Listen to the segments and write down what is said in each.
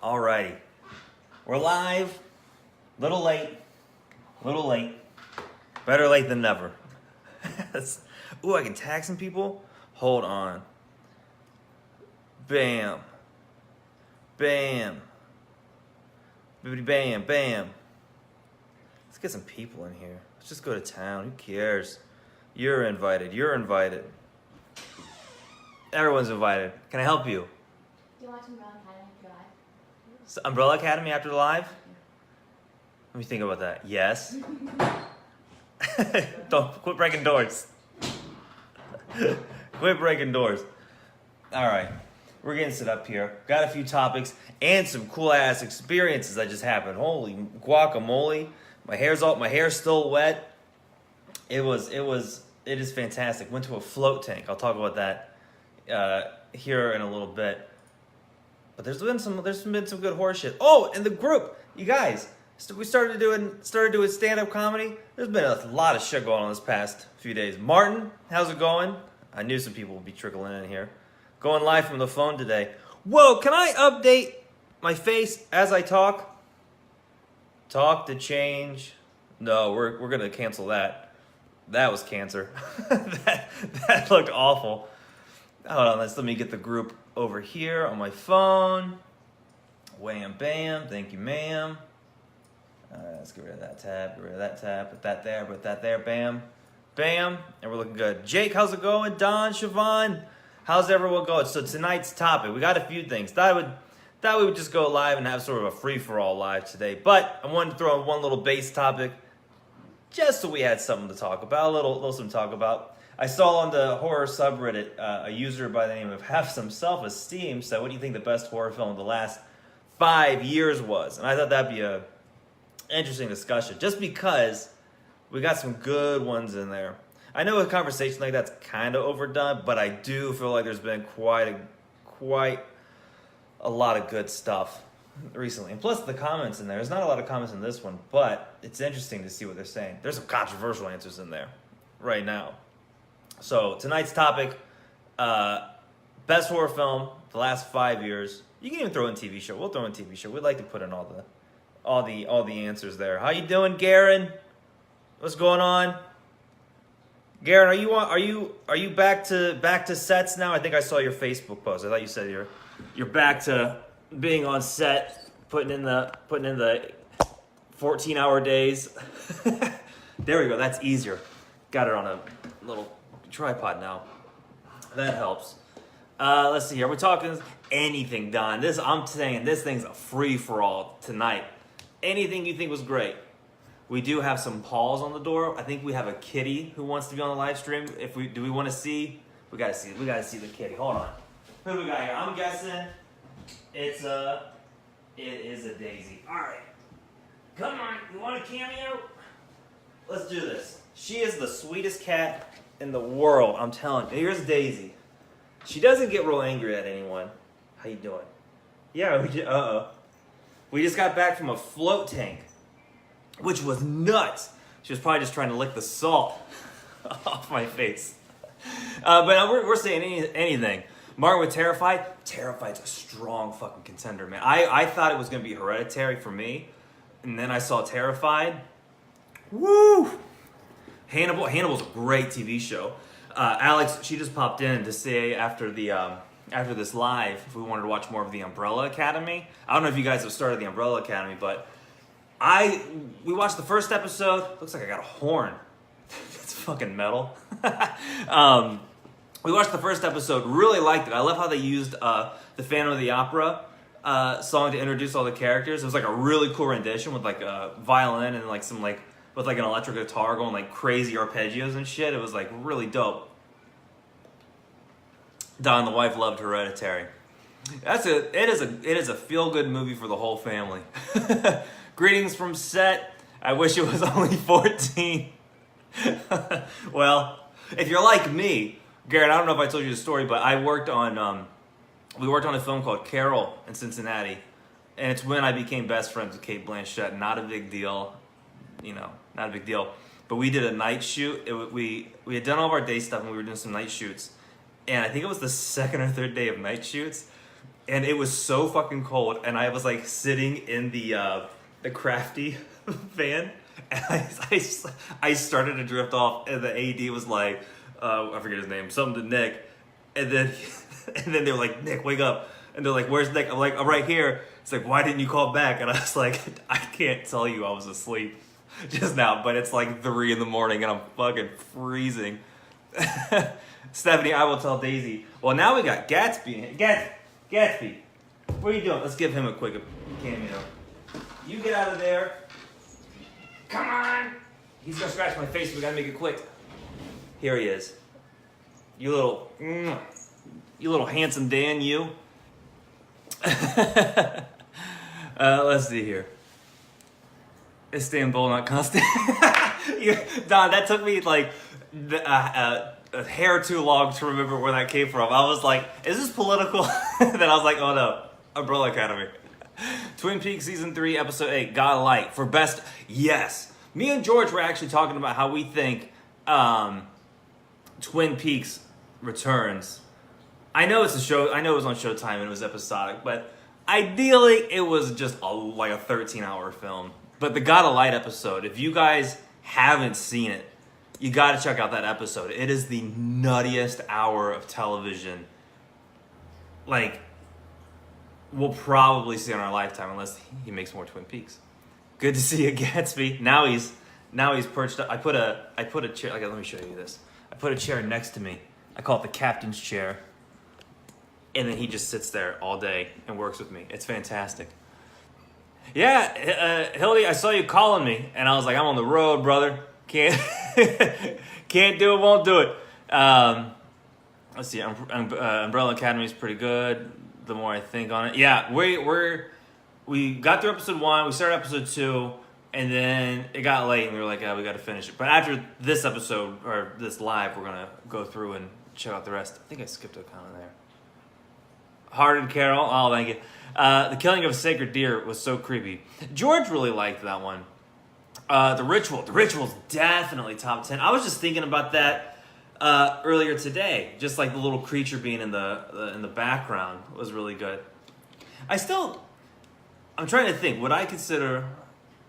Alrighty. We're live. Little late. Better late than never. Ooh, I can tag some people? Hold on. Bam. Bam. Bibbidi bam, bam. Let's get some people in here. Let's just go to town. Who cares? You're invited. Everyone's invited. Can I help you? Do you watch Umbrella Academy after live? So Umbrella Academy after the live? Let me think about that. Yes. Don't quit breaking doors. Quit breaking doors. All right, we're getting set up here. Got a few topics and some cool ass experiences that just happened. Holy guacamole! My hair's still wet. It is fantastic. Went to a float tank. I'll talk about that here in a little bit. But there's been some good horror shit. Oh, and the group, you guys, we started doing stand-up comedy. There's been a lot of shit going on this past few days. Martin, how's it going? I knew some people would be trickling in here. Going live from the phone today. Whoa, can I update my face as I talk? Talk to change. No, we're gonna cancel that. That was cancer. that looked awful. Hold on, let me get the group over here on my phone. Wham bam, thank you ma'am. Let's get rid of that tab, put that there, bam. Bam, and we're looking good. Jake, how's it going? Don, Siobhan, how's everyone going? So tonight's topic, we got a few things. Thought we would just go live and have sort of a free-for-all live today, but I wanted to throw in one little base topic just so we had something to talk about, a little something to talk about. I saw on the horror subreddit a user by the name of Have Some Self-Esteem said, what do you think the best horror film of the last 5 years was? And I thought that'd be a interesting discussion, just because we got some good ones in there. I know a conversation like that's kind of overdone, but I do feel like there's been quite a lot of good stuff recently. And plus the comments in there's not a lot of comments in this one, but it's interesting to see what they're saying. There's some controversial answers in there right now. So tonight's topic, best horror film the last 5 years. You can even throw in TV show. We'll throw in TV show. We'd like to put in all the answers there. How you doing, Garen? What's going on? Garen, are you back to sets now? I think I saw your Facebook post. I thought you said you're back to being on set, putting in the 14-hour days. There we go. That's easier. Got it on a little tripod now. That helps. Let's see here. We're talking anything, Don. I'm saying this thing's a free for all tonight. Anything you think was great. We do have some paws on the door. I think we have a kitty who wants to be on the live stream. Do we want to see? We gotta see the kitty. Hold on. Who do we got here? I'm guessing it is a Daisy. All right. Come on. You want a cameo? Let's do this. She is the sweetest cat in the world. I'm telling you. Here's Daisy. She doesn't get real angry at anyone. How you doing? Yeah. We just got back from a float tank, which was nuts. She was probably just trying to lick the salt off my face. But we're saying anything. Martin with Terrified. Terrified's a strong fucking contender, man. I thought it was going to be Hereditary for me, and then I saw Terrified. Woo! Hannibal's a great TV show. Alex, she just popped in to say after this live if we wanted to watch more of the Umbrella Academy. I don't know if you guys have started the Umbrella Academy, but we watched the first episode. Looks like I got a horn. It's fucking metal. We watched the first episode. Really liked it. I love how they used the Phantom of the Opera song to introduce all the characters. It was like a really cool rendition with like a violin and like with like an electric guitar going like crazy arpeggios and shit. It was like really dope. Don, the wife, loved Hereditary. It is a feel-good movie for the whole family. Greetings from set. I wish it was only 14. Well, if you're like me, Garrett, I don't know if I told you the story, but we worked on a film called Carol in Cincinnati, and it's when I became best friends with Cate Blanchett. Not a big deal, not a big deal. But we did a night shoot. We had done all of our day stuff, and we were doing some night shoots. And I think it was the second or third day of night shoots. and it was so fucking cold, and I was like sitting in the crafty van, and I started to drift off, and the AD was like, I forget his name, something to Nick, and then they were like, Nick, wake up, and they're like, where's Nick? I'm like, I'm right here. It's like, why didn't you call back? And I was like, I can't tell you I was asleep just now, but it's like 3 a.m. and I'm fucking freezing. Stephanie, I will tell Daisy. Well, now we got Gatsby. Gatsby, what are you doing? Let's give him a quick cameo. You get out of there. Come on. He's gonna scratch my face. We gotta make it quick. Here he is. You little handsome Dan, you. Let's see here. Istanbul, not Constant. Don, that took me like a hair too long to remember where that came from. I was like, is this political? Then I was like, oh no, Umbrella Academy. Twin Peaks Season 3, Episode 8, Got a Light. For best, yes. Me and George were actually talking about how we think Twin Peaks returns. I know it's a show, I know it was on Showtime and it was episodic, but ideally it was just like a 13-hour film. But the Got a Light episode, if you guys haven't seen it, you got to check out that episode. It is the nuttiest hour of television, like, we'll probably see in our lifetime unless he makes more Twin Peaks. Good to see you, Gatsby. Now he's perched up. I put a chair. Like, let me show you this. I put a chair next to me. I call it the captain's chair, and then he just sits there all day and works with me. It's fantastic. Yeah, Hildy, I saw you calling me, and I was like, I'm on the road, brother. Can't do it, won't do it. Let's see, Umbrella Academy is pretty good. The more I think on it, yeah, we got through episode 1, we started episode 2, and then it got late, and we were like, we got to finish it. But after this episode or this live, we're gonna go through and check out the rest. I think I skipped a comment there. Hearted Carol, oh thank you. The killing of a sacred deer was so creepy. George really liked that one. The ritual's definitely top 10. I was just thinking about that earlier today. Just like the little creature being in the background was really good. I'm trying to think. Would I consider?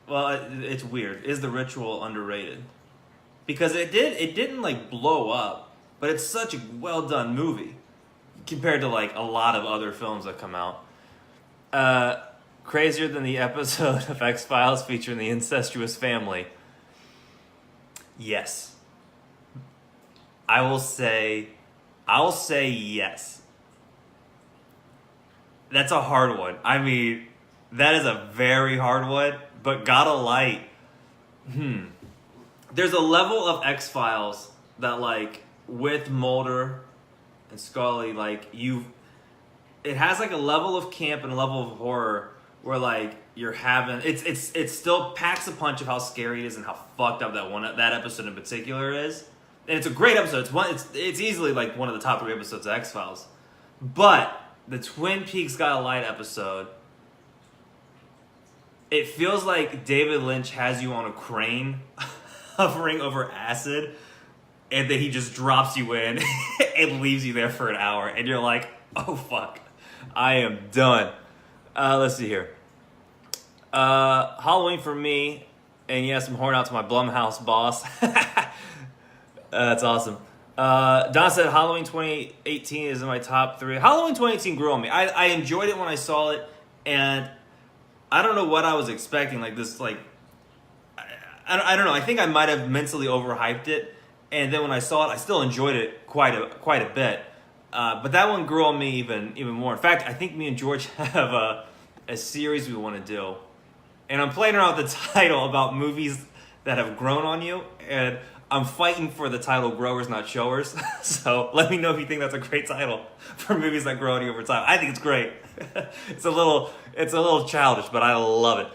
Well, it's weird. Is the ritual underrated? Because it didn't like blow up, but it's such a well done movie compared to like a lot of other films that come out. Crazier than the episode of X-Files featuring the incestuous family. Yes. I'll say yes. That's a hard one. I mean, that is a very hard one, but Got a Light. There's a level of X-Files that, like, with Mulder and Scully, like, it has like a level of camp and a level of horror where like you're having it still packs a punch of how scary it is and how fucked up that episode in particular is. And it's a great episode. It's easily like one of the top 3 episodes of X-Files. But the Twin Peaks Got a Light episode, it feels like David Lynch has you on a crane hovering over acid, and then he just drops you in and leaves you there for an hour, and you're like, oh fuck, I am done. Let's see here. Halloween for me, and yes, I'm horning out to my Blumhouse boss. That's awesome. Don said Halloween 2018 is in my top 3. Halloween 2018 grew on me. I enjoyed it when I saw it, and I don't know what I was expecting. Like this, like I don't know. I think I might have mentally overhyped it, and then when I saw it, I still enjoyed it quite a bit. But that one grew on me even more. In fact, I think me and George have a series we want to do, and I'm playing around with the title about movies that have grown on you, and I'm fighting for the title Growers Not Showers. So let me know if you think that's a great title for movies that grow on you over time. I think it's great. It's a little childish, but I love it.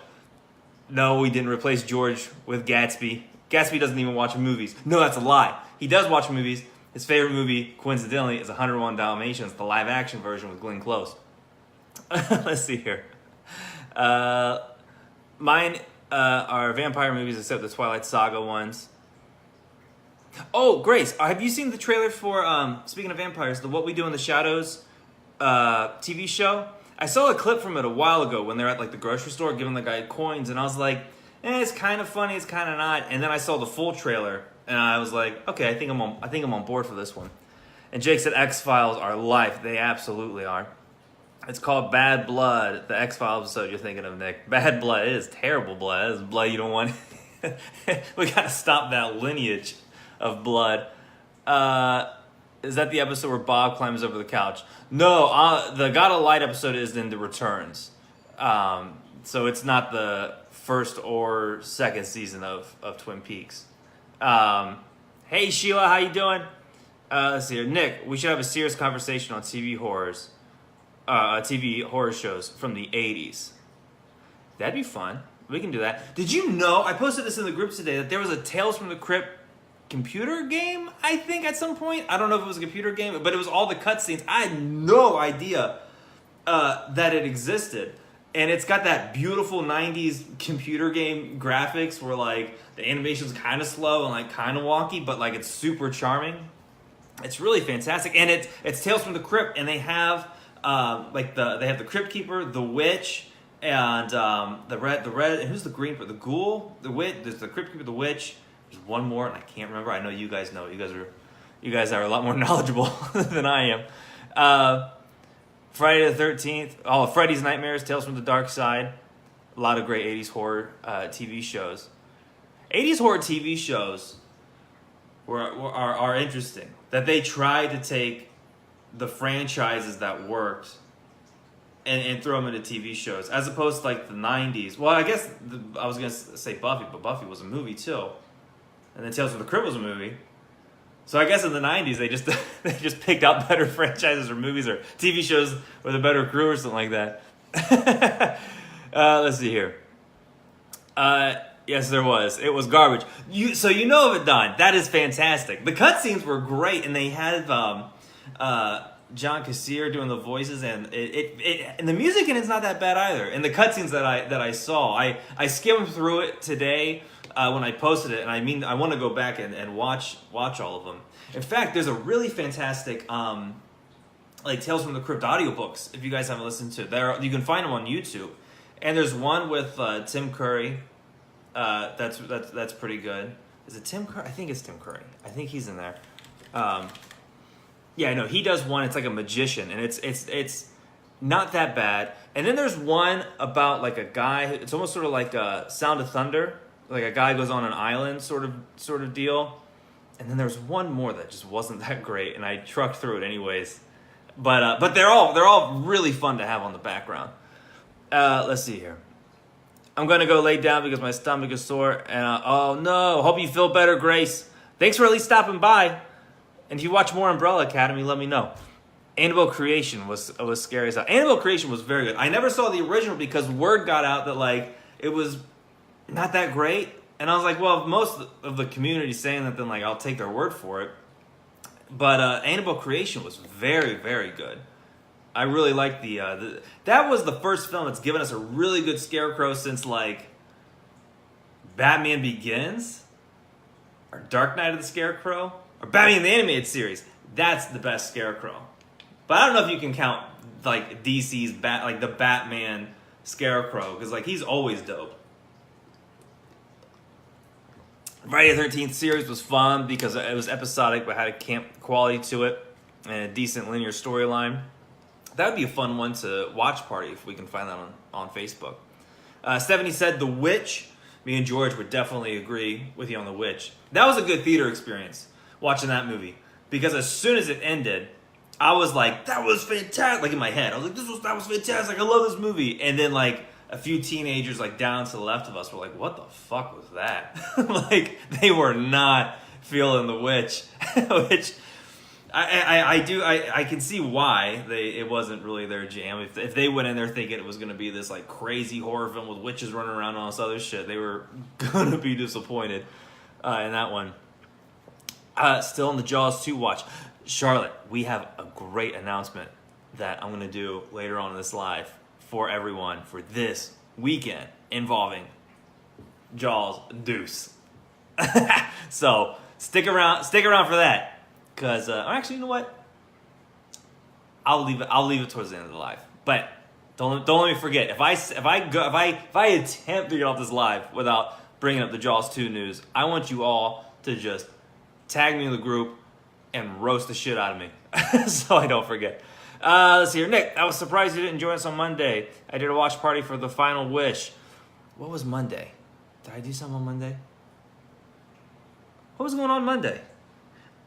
No, we didn't replace George with Gatsby. Gatsby doesn't even watch movies. No, that's a lie. He does watch movies. His favorite movie, coincidentally, is 101 Dalmatians, the live-action version with Glenn Close. Let's see here. Mine are vampire movies except the Twilight Saga ones. Oh, Grace, have you seen the trailer for, speaking of vampires, the What We Do in the Shadows TV show. I saw a clip from it a while ago when they're at like the grocery store giving the guy coins, and I was like, it's kind of funny, it's kind of not. And then I saw the full trailer, and I was like, okay, I think I'm on board for this one. And Jake said X-Files are life. They absolutely are. It's called Bad Blood, the X-Files episode you're thinking of, Nick. Bad Blood. It is terrible blood. It is blood you don't want. We got to stop that lineage of blood. Is that the episode where Bob climbs over the couch? No, the God of Light episode is in The Returns. So it's not the first or second season of Twin Peaks. Hey, Sheila, how you doing? Let's see here. Nick, we should have a serious conversation on TV horror shows from the 80s. That'd be fun. We can do that. Did you know, I posted this in the group today, that there was a Tales from the Crypt computer game, I think, at some point. I don't know if it was a computer game, but it was all the cutscenes. I had no idea that it existed. And it's got that beautiful 90s computer game graphics where, like, the animation's kind of slow and, like, kind of wonky, but, like, it's super charming. It's really fantastic. And it's Tales from the Crypt, and they have, they have the Crypt Keeper, the Witch, and the red, and who's the green? The Ghoul, the Witch. There's the Crypt Keeper, the Witch. There's one more, and I can't remember. I know you guys know. You guys are a lot more knowledgeable than I am. Friday the 13th. Oh, Freddy's Nightmares, Tales from the Dark Side. A lot of great 80s horror TV shows. 80s horror TV shows are interesting. That they tried to take the franchises that worked and throw them into TV shows, as opposed to like the 90s. Well, I guess I was going to say Buffy, but Buffy was a movie too. And then Tales from the Crypt was a movie. So I guess in the 90s they just picked out better franchises or movies or TV shows with a better crew or something like that. Let's see here. Yes, there was. It was garbage. So you know of it, Don. That is fantastic. The cutscenes were great, and they had John Kassir doing the voices, and and the music in it's not that bad either. And the cutscenes that I saw, I skimmed through it today when I posted it, and I want to go back and watch all of them. In fact, there's a really fantastic like Tales from the Crypt audiobooks. If you guys haven't listened to it, you can find them on YouTube. And there's one with Tim Curry. That's pretty good. Is it Tim Curry? I think it's Tim Curry. I think he's in there. Yeah, no, he does one. It's like a magician, and it's not that bad. And then there's one about like a guy. It's almost sort of like Sound of Thunder. Like a guy goes on an island, sort of deal. And then there's one more that just wasn't that great, and I trucked through it anyways. But they're all really fun to have on the background. Let's see here. I'm gonna go lay down because my stomach is sore, and oh no! Hope you feel better, Grace. Thanks for at least stopping by. And if you watch more Umbrella Academy, let me know. Annabelle Creation was scary as hell. Annabelle Creation was very good. I never saw the original because word got out that like it was not that great, and I was like, well, if most of the community saying that, then like I'll take their word for it. But Annabelle Creation was very, very good. I really like that was the first film that's given us a really good scarecrow since like Batman Begins or Dark Knight of the Scarecrow or Batman the Animated Series. That's the best scarecrow. But I don't know if you can count like DC's the Batman Scarecrow, because like he's always dope. Friday the 13th series was fun because it was episodic but had a camp quality to it and a decent linear storyline. That would be a fun one to watch party if we can find that on Facebook. Stephanie said The Witch. Me and George would definitely agree with you on The Witch. That was a good theater experience, watching that movie. Because as soon as it ended, I was like, that was fantastic. Like in my head, I was like, that was fantastic. I love this movie. And then like a few teenagers like down to the left of us were like, what the fuck was that? Like they were not feeling The Witch. Which I can see why it wasn't really their jam. If they went in there thinking it was going to be this like crazy horror film with witches running around and all this other shit, they were going to be disappointed in that one. Still in the Jaws 2 watch. Charlotte, we have a great announcement that I'm going to do later on in this live for everyone for this weekend involving Jaws Deuce. So stick around for that. Because, actually, you know what? I'll leave it towards the end of the live. But don't let me forget. If I attempt to get off this live without bringing up the Jaws 2 news, I want you all to just tag me in the group and roast the shit out of me, so I don't forget. Let's see here, Nick. I was surprised you didn't join us on Monday. I did a watch party for The Final Wish. What was Monday? Did I do something on Monday? What was going on Monday?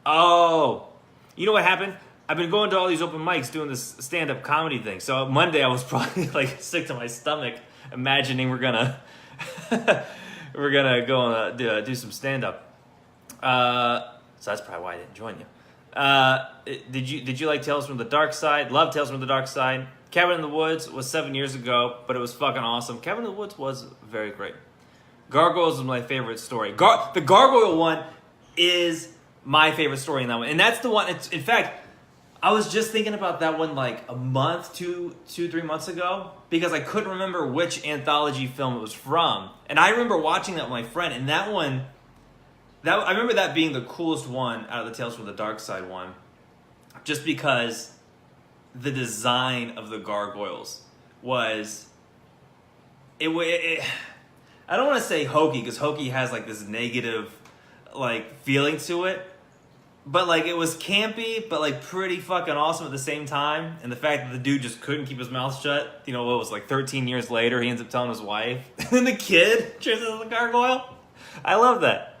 Oh, you know what happened? I've been going to all these open mics doing this stand-up comedy thing. So Monday I was probably like sick to my stomach, imagining we're gonna go and do some stand-up. So that's probably why I didn't join you. Did you like Tales from the Dark Side? Love Tales from the Dark Side. Cabin in the Woods was 7 years ago, but it was fucking awesome. Cabin in the Woods was very great. Gargoyles is my favorite story. The Gargoyle one is my favorite story in that one, and that's the one. In fact, I was just thinking about that one like a month, 3 months ago, because I couldn't remember which anthology film it was from, and I remember watching that with my friend, and that one, I remember that being the coolest one out of the Tales from the Dark Side one, just because the design of the gargoyles was I don't want to say hokey, because hokey has like this negative like feeling to it, but like it was campy but like pretty fucking awesome at the same time. And the fact that the dude just couldn't keep his mouth shut, you know, what was like 13 years later he ends up telling his wife and then the kid turns into the gargoyle. I love that.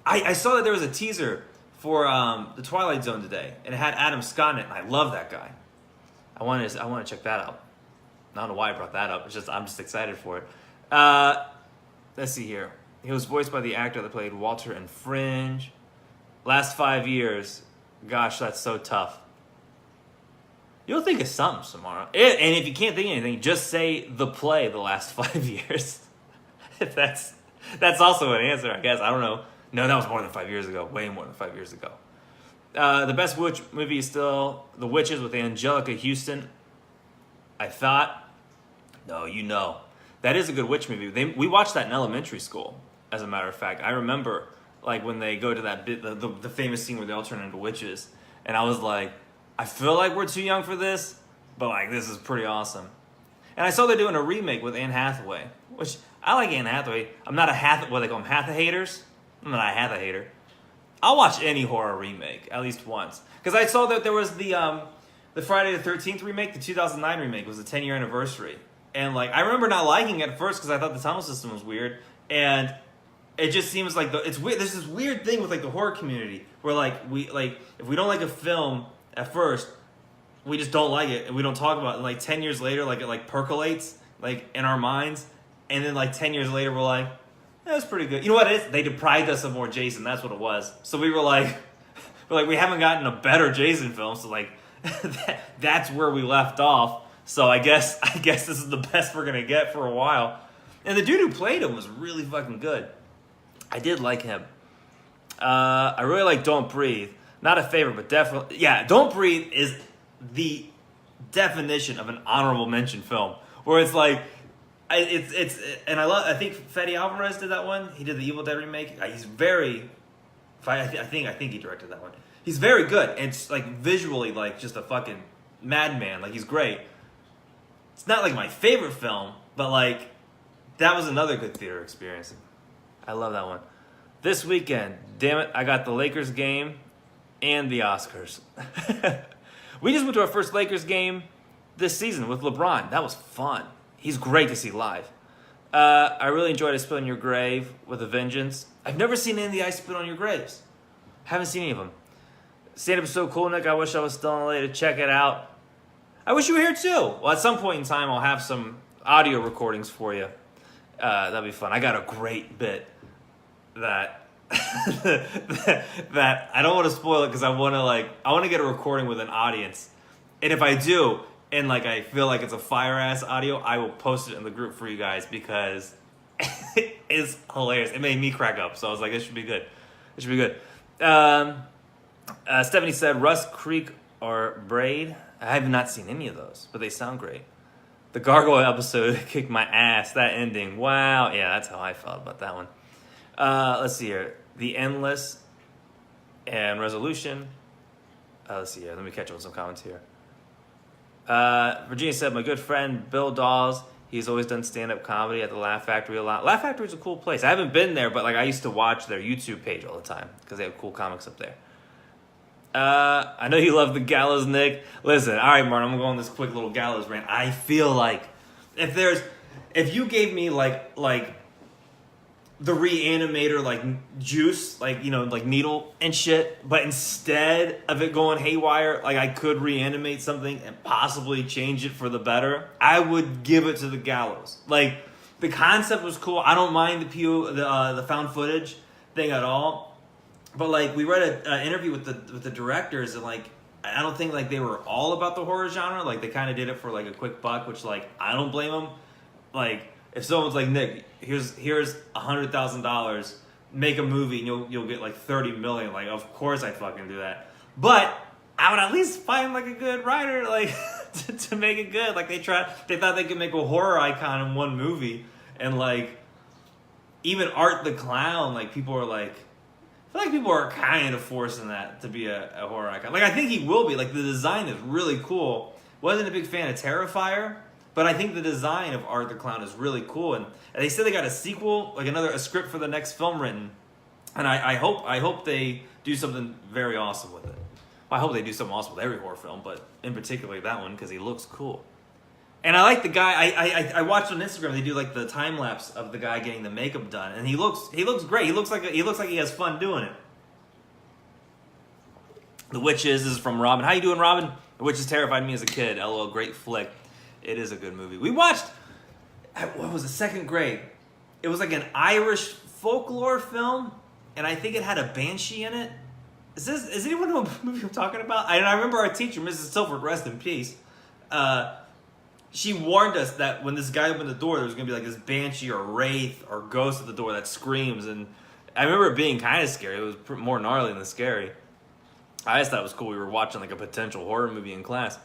I saw that there was a teaser for the Twilight Zone today, and it had Adam Scott in it, and I love that guy. I want to check that out. I don't know why I brought that up. I'm just excited for it. Let's see here. He was voiced by the actor that played Walter in Fringe. Last 5 years. Gosh, that's so tough. You'll think of something tomorrow. And if you can't think of anything, just say the play the last 5 years. If that's also an answer, I guess. I don't know. No, that was more than 5 years ago. Way more than 5 years ago. The best witch movie is still The Witches with Angelica Houston. I thought. No, you know. That is a good witch movie. We watched that in elementary school, as a matter of fact. I remember, like, when they go to that bit, the famous scene where they all turn into witches. And I was like, I feel like we're too young for this, but, like, this is pretty awesome. And I saw they're doing a remake with Anne Hathaway, which I like Anne Hathaway. I'm not what they call them, Hatha-haters? I'm not a Hatha-hater. I'll watch any horror remake, at least once. Because I saw that there was the Friday the 13th remake, the 2009 remake, was the 10-year anniversary. And, like, I remember not liking it at first because I thought the tunnel system was weird. And it just seems like it's weird. There's this weird thing with, like, the horror community where, like, if we don't like a film at first, we just don't like it and we don't talk about it. And, like, 10 years later, like, it, like, percolates, like, in our minds. And then, like, 10 years later, we're like, that's pretty good. You know what it is? They deprived us of more Jason. That's what it was. So we were like, we haven't gotten a better Jason film. So, like, that's where we left off. So I guess this is the best we're gonna get for a while. And the dude who played him was really fucking good. I did like him. I really like Don't Breathe. Not a favorite, but definitely, yeah. Don't Breathe is the definition of an honorable mention film, where it's like, and I think Fede Alvarez did that one. He did the Evil Dead remake. He's very, I think he directed that one. He's very good. And it's like visually like just a fucking madman. Like he's great. It's not like my favorite film, but like that was another good theater experience. I love that one. This weekend, damn it, I got the Lakers game and the Oscars. We just went to our first Lakers game this season with LeBron. That was fun. He's great to see live. I really enjoyed I Spit on Your Grave with a Vengeance. I've never seen any of the I Spit on Your Graves. Haven't seen any of them. Stand-up is so cool, Nick. I wish I was still in LA to check it out. I wish you were here too. Well, at some point in time, I'll have some audio recordings for you. That'd be fun. I got a great bit that that I don't want to spoil it because I want to get a recording with an audience. And if I do, and like I feel like it's a fire ass audio, I will post it in the group for you guys because it's hilarious. It made me crack up. So I was like, it should be good. It should be good. Stephanie said Rust Creek or Braid. I have not seen any of those, but they sound great. The Gargoyle episode kicked my ass. That ending. Wow. Yeah, that's how I felt about that one. Let's see here. The Endless and Resolution. Let's see here. Let me catch up with some comments here. Virginia said, my good friend Bill Dawes, he's always done stand-up comedy at the Laugh Factory a lot. Laugh Factory is a cool place. I haven't been there, but like I used to watch their YouTube page all the time because they have cool comics up there. I know you love the Gallows, Nick. Listen, all right, Martin, I'm gonna go on this quick little Gallows rant. I feel like if you gave me like the Reanimator like juice, like like needle and shit, but instead of it going haywire, like I could reanimate something and possibly change it for the better, I would give it to the Gallows. Like the concept was cool. I don't mind the found footage thing at all. But like we read an interview with the directors, and like I don't think like they were all about the horror genre. Like they kind of did it for like a quick buck, which like I don't blame them. Like if someone's like, Nick, here's $100,000, make a movie and you'll get like 30 million. Like of course I fucking do that. But I would at least find like a good writer like to make it good. Like they thought they could make a horror icon in one movie, and like even Art the Clown, like people are like. I feel like people are kind of forcing that to be a horror icon. Like, I think he will be. Like, the design is really cool. Wasn't a big fan of Terrifier, but I think the design of Art the Clown is really cool. And they said they got a sequel, like a script for the next film written. And I hope they do something very awesome with it. Well, I hope they do something awesome with every horror film, but in particular that one, because he looks cool. And I like the guy. I watched on Instagram. They do like the time lapse of the guy getting the makeup done, and he looks great. He looks like he has fun doing it. The Witches is from Robin. How you doing, Robin? The Witches terrified me as a kid. LOL, great flick. It is a good movie. We watched. What was it? Second grade. It was like an Irish folklore film, and I think it had a banshee in it. Is anyone know what movie I'm talking about? I remember our teacher, Mrs. Silver, rest in peace. She warned us that when this guy opened the door, there was going to be like this banshee or wraith or ghost at the door that screams. And I remember it being kind of scary. It was more gnarly than scary. I just thought it was cool. We were watching like a potential horror movie in class.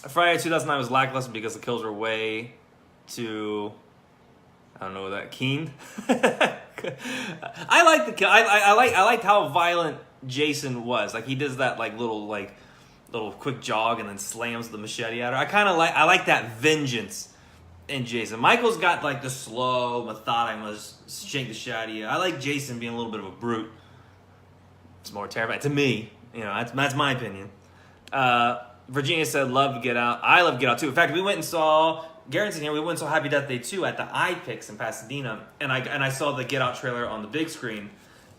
Friday 2009 was lackluster because the kills were way too, I don't know that, keen. I like the kill. I liked how violent Jason was. Like he does that like little quick jog and then slams the machete at her. I like that vengeance in Jason. Michael's got like the slow, methodical, shake the shit out of you. I like Jason being a little bit of a brute. It's more terrifying to me. That's my opinion. Virginia said, love Get Out. I love Get Out too. In fact, we went and saw, Garrett's in here, we went and saw Happy Death Day 2 at the iPix in Pasadena. And I saw the Get Out trailer on the big screen.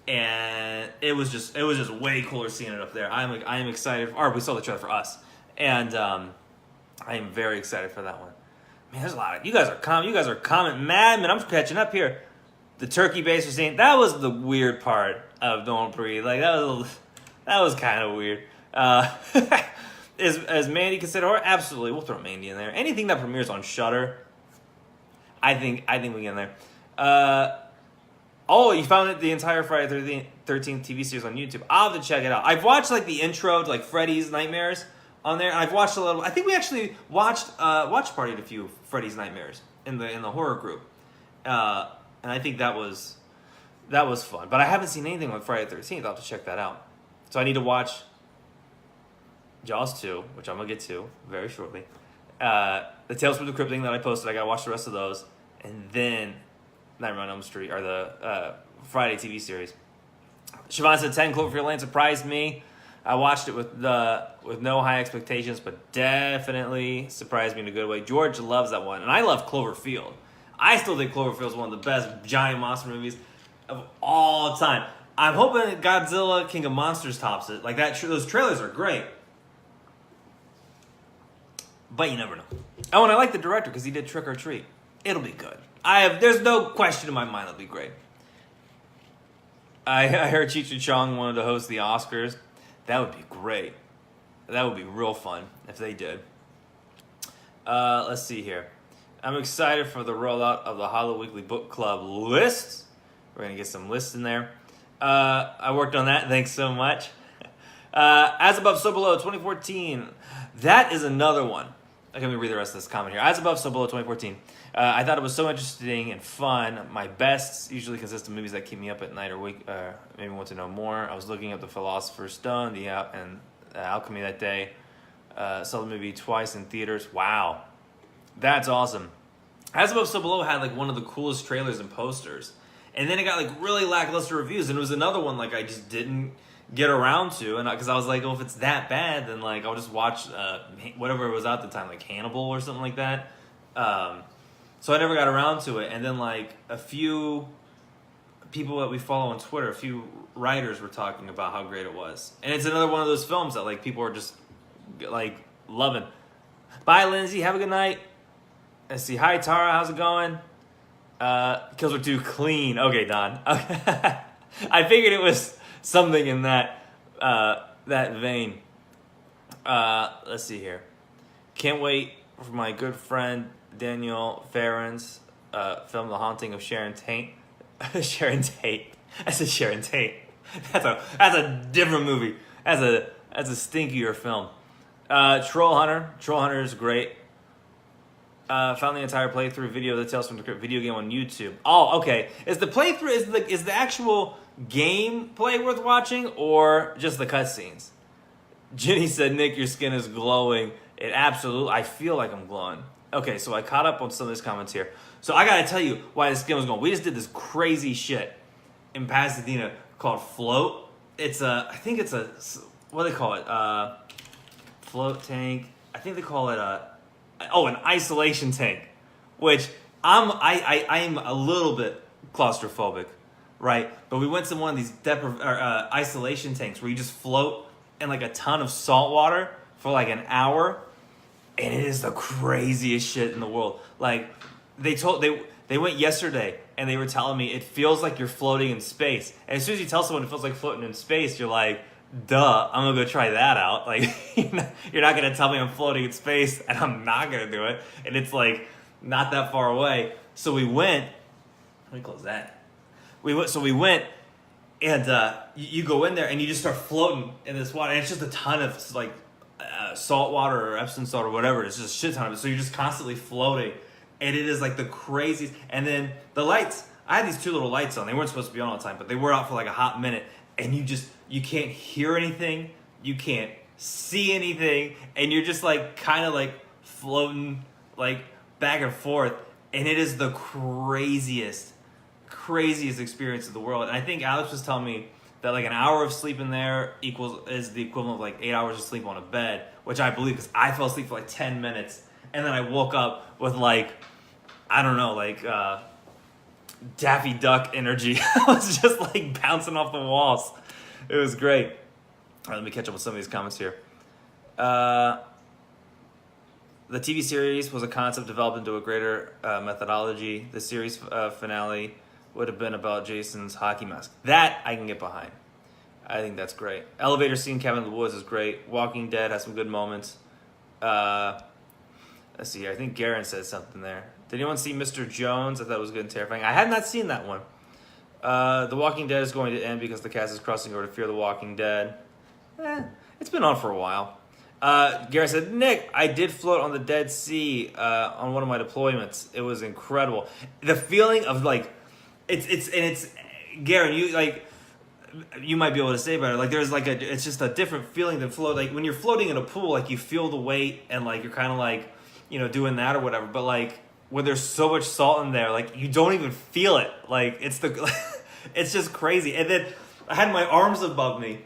And it was just way cooler seeing it up there. I am excited. Or we saw the trailer for us, and I am very excited for that one. Man, there's a lot of you guys are comment mad, man. I'm catching up here. The turkey base was saying that was the weird part of Don't Breathe. Like that was kind of weird. Is Mandy considered horror? Absolutely, we'll throw Mandy in there. Anything that premieres on Shudder, I think we get in there. Oh, you found it, the entire Friday 13th TV series on YouTube. I'll have to check it out. I've watched like the intro to like Freddy's Nightmares on there. And I've watched a little. I think we actually watched watch partied a few Freddy's Nightmares in the horror group, and I think that was fun. But I haven't seen anything with Friday the 13th. I'll have to check that out. So I need to watch Jaws 2, which I'm gonna get to very shortly. The Tales from the Crypt thing that I posted. I gotta watch the rest of those, and then Nightmare on Elm Street, or the Friday TV series. Siobhan said 10 Cloverfield Lane surprised me. I watched it with no high expectations, but definitely surprised me in a good way. George loves that one, and I love Cloverfield. I still think Cloverfield is one of the best giant monster movies of all time. I'm hoping that Godzilla King of Monsters tops it. Like that, those trailers are great, but you never know. Oh, and I like the director because he did Trick or Treat. It'll be good. There's no question in my mind it'll be great. I heard Cheech and Chong wanted to host the Oscars. That would be great. That would be real fun if they did. Let's see here. I'm excited for the rollout of the Hollow Weekly Book Club list. We're going to get some lists in there. I worked on that. Thanks so much. As Above, So Below 2014. That is another one. Okay, let me read the rest of this comment here. As Above, So Below 2014. I thought it was so interesting and fun. My bests usually consist of movies that keep me up at night or made me want to know more. I was looking up The Philosopher's Stone and the Alchemy that day. Saw the movie twice in theaters. Wow, that's awesome. As Above, So Below had like one of the coolest trailers and posters, and then it got like really lackluster reviews, and it was another one like I just didn't get around to, and because I was like, oh, if it's that bad, then like I'll just watch whatever it was out at the time, like Hannibal or something like that. So I never got around to it, and then like a few people that we follow on Twitter, a few writers were talking about how great it was, and it's another one of those films that like people are just like loving. Bye, Lindsay. Have a good night. Let's see. Hi, Tara. How's it going? Kills were too clean. Okay, Don. Okay. I figured it was something in that that vein. Let's see here. Can't wait for my good friend Daniel Farron's film The Haunting of Sharon Tate. Sharon Tate. I said Sharon Tate. That's a different movie. That's a stinkier film. Troll Hunter. Troll Hunter is great. Found the entire playthrough video that tells from the video game on YouTube. Oh, okay. Is the playthrough is the actual gameplay worth watching or just the cutscenes? Jenny said, Nick, your skin is glowing. It absolutely. I feel like I'm glowing. Okay, so I caught up on some of these comments here. So I gotta tell you why the skin was glowing. We just did this crazy shit in Pasadena called Float. It's I think it's a, what do they call it? Float tank. I think they call it an isolation tank, which I'm a little bit claustrophobic, right? But we went to one of these isolation tanks where you just float in like a ton of salt water for like an hour, and it is the craziest shit in the world. Like they went yesterday and they were telling me it feels like you're floating in space. And as soon as you tell someone it feels like floating in space, you're like, duh, I'm gonna go try that out. Like, you're not gonna tell me I'm floating in space, and I'm not gonna do it. And it's like not that far away. So we went. Let me close that. We went, and you go in there and you just start floating in this water. And it's just a ton of like salt water or Epsom salt or whatever. It's just a shit ton of it. So you're just constantly floating, and it is like the craziest. And then the lights. I had these two little lights on. They weren't supposed to be on all the time, but they were out for like a hot minute. And you can't hear anything, you can't see anything, and you're just like kind of like floating like back and forth, and it is the craziest experience of the world. And I think Alex was telling me that like an hour of sleep in there is the equivalent of like 8 hours of sleep on a bed, which I believe because I fell asleep for like 10 minutes, and then I woke up with like, I don't know, like Daffy Duck energy. I was just like bouncing off the walls. It was great. All right, let me catch up with some of these comments here. The TV series was a concept developed into a greater methodology. The series finale would have been about Jason's hockey mask. That I can get behind. I think that's great. Elevator scene, Cabin in the Woods is great. Walking Dead has some good moments. Let's see, I think Garen said something there. Did anyone see Mr. Jones? I thought it was good and terrifying. I had not seen that one. The Walking Dead is going to end because the cast is crossing over to Fear the Walking Dead. It's been on for a while. Garen said, Nick, I did float on the Dead Sea on one of my deployments. It was incredible. The feeling of like, it's Garen, you might be able to say better. Like there's like it's just a different feeling than float. Like when you're floating in a pool, like you feel the weight and like you're kind of like, doing that or whatever. But like when there's so much salt in there, like you don't even feel it. Like it's just crazy. And then I had my arms above me,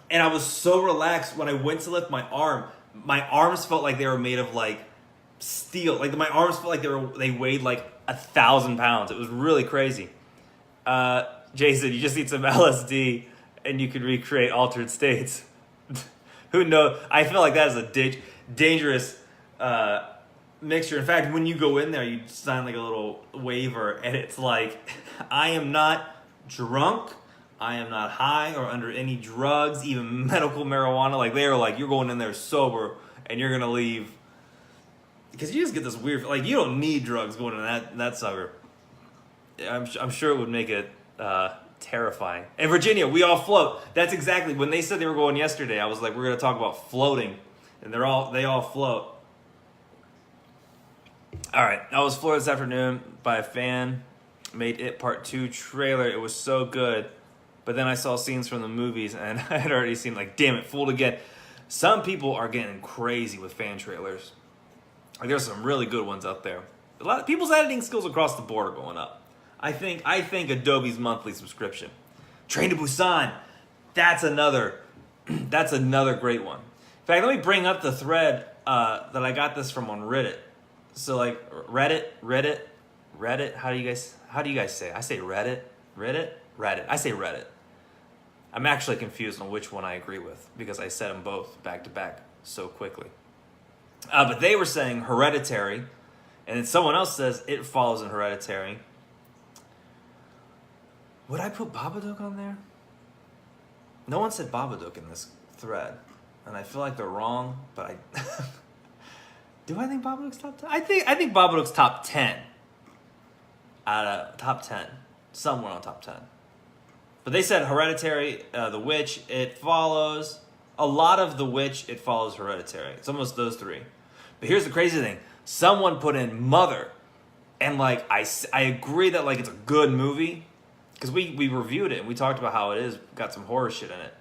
and I was so relaxed when I went to lift my arm. My arms felt like they were made of like steel. Like my arms felt like they weighed like 1,000 pounds. It was really crazy. Jason, you just need some LSD and you can recreate altered states. Who knows? I feel like that is a dangerous mixture. In fact, when you go in there, you sign like a little waiver, and it's like, I am not drunk, I am not high or under any drugs, even medical marijuana. Like they are like, you're going in there sober, and you're gonna leave because you just get this weird. Like you don't need drugs going in that sucker. I'm sure it would make it terrifying. And Virginia, we all float. That's exactly when they said they were going yesterday. I was like, we're gonna talk about floating, and they all float. All right, I was floored this afternoon by a fan. Made It Part 2 trailer. It was so good. But then I saw scenes from the movies, and I had already seen, like, damn it, fooled again. some people are getting crazy with fan trailers. Like there's some really good ones out there. A lot of people's editing skills across the board are going up. I think Adobe's monthly subscription. Train to Busan, that's another great one. In fact, let me bring up the thread that I got this from on Reddit. So like Reddit. How do you guys say it? I say Reddit. I say Reddit. I'm actually confused on which one I agree with because I said them both back to back so quickly. But they were saying Hereditary, and then someone else says it follows in Hereditary. Would I put Babadook on there? No one said Babadook in this thread, and I feel like they're wrong. But I do. I think Babadook's top 10. I think Babadook's top 10. Out of top 10, somewhere on top 10. But they said Hereditary, The Witch, it follows. A lot of The Witch, it follows Hereditary. It's almost those three. But here's the crazy thing. Someone put in Mother. And like, I agree that like it's a good movie. Because we reviewed it and we talked about how it is. Got some horror shit in it.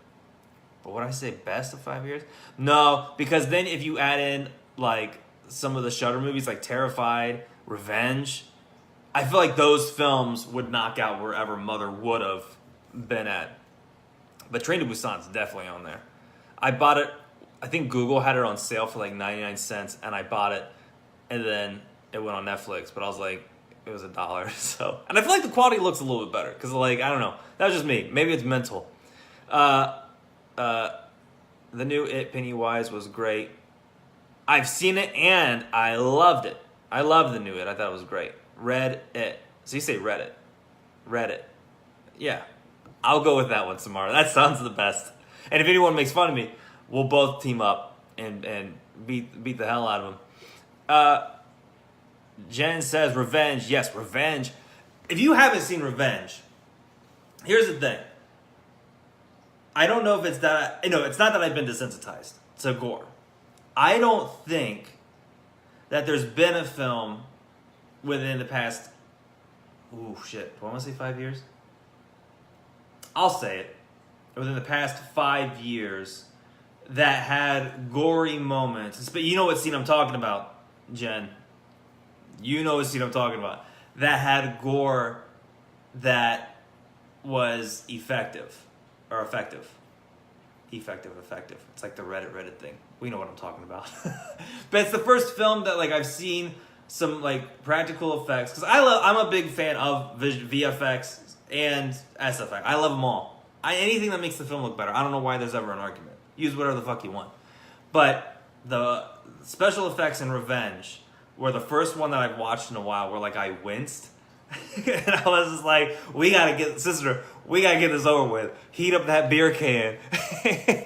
But would I say best of 5 years? No, because then if you add in like some of the Shudder movies like Terrified, Revenge, I feel like those films would knock out wherever Mother would have been at. But Train to Busan's definitely on there. I bought it, I think Google had it on sale for like 99 cents, and I bought it, and then it went on Netflix, but I was like, it was $1, so. And I feel like the quality looks a little bit better, because like, I don't know, that was just me. Maybe it's mental. The new It, Pennywise, was great. I've seen it, and I loved it. I loved the new It. I thought it was great. Read It. So you say Reddit. Reddit. Yeah. I'll go with that one, Samara. That sounds the best. And if anyone makes fun of me, we'll both team up and beat the hell out of them. Jen says Revenge. Yes, Revenge. If you haven't seen Revenge, here's the thing. I don't know if it's that... No, it's not that I've been desensitized to gore. I don't think that there's been a film within the past... Ooh, shit. Do I want to say 5 years? I'll say it. Within the past 5 years that had gory moments. But you know what scene I'm talking about, Jen. You know what scene I'm talking about. That had gore that was effective. Or effective. Effective. It's like the Reddit thing. We know what I'm talking about. But it's the first film that like I've seen some like practical effects. Because I'm a big fan of VFX and SFX. I love them all. Anything that makes the film look better. I don't know why there's ever an argument. Use whatever the fuck you want. But the special effects in Revenge were the first one that I've watched in a while where like I winced. And I was just like, we gotta get this over with. Heat up that beer can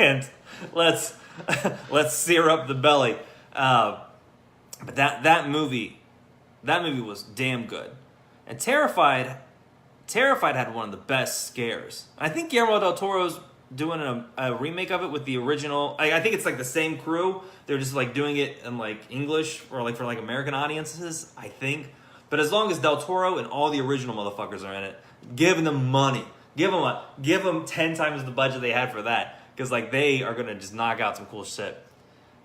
and let's sear up the belly. But that movie was damn good. And Terrified had one of the best scares. I think Guillermo del Toro's doing a remake of it with the original. I think it's like the same crew. They're just like doing it in like English or like for like American audiences, I think. But as long as Del Toro and all the original motherfuckers are in it, give them money. Give them 10 times the budget they had for that. Because like they are gonna just knock out some cool shit.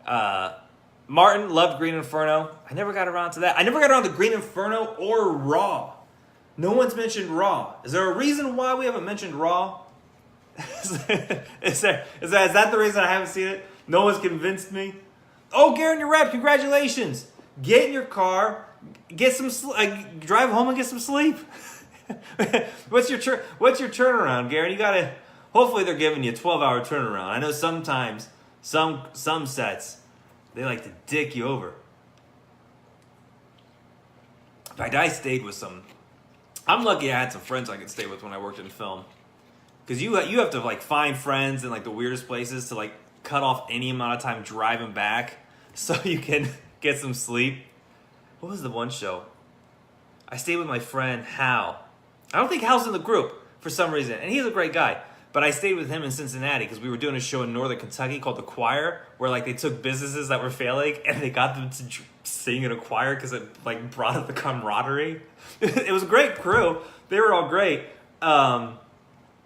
Martin loved Green Inferno. I never got around to that. I never got around to Green Inferno or Raw. No one's mentioned Raw. Is there a reason why we haven't mentioned Raw? Is that the reason I haven't seen it? No one's convinced me. Oh, Garen, you're rep. Congratulations. Get in your car, get some drive home and get some sleep. What's your turnaround, Garen? You gotta. Hopefully, they're giving you a 12-hour turnaround. I know sometimes some sets they like to dick you over. In fact, I stayed with some. I'm lucky I had some friends I could stay with when I worked in film. Because you have to like find friends in like the weirdest places to like cut off any amount of time driving back so you can get some sleep. What was the one show? I stayed with my friend Hal. I don't think Hal's in the group for some reason. And he's a great guy. But I stayed with him in Cincinnati because we were doing a show in Northern Kentucky called The Choir, where like they took businesses that were failing and they got them to sing in a choir because it like brought up the camaraderie. It was a great crew. They were all great. But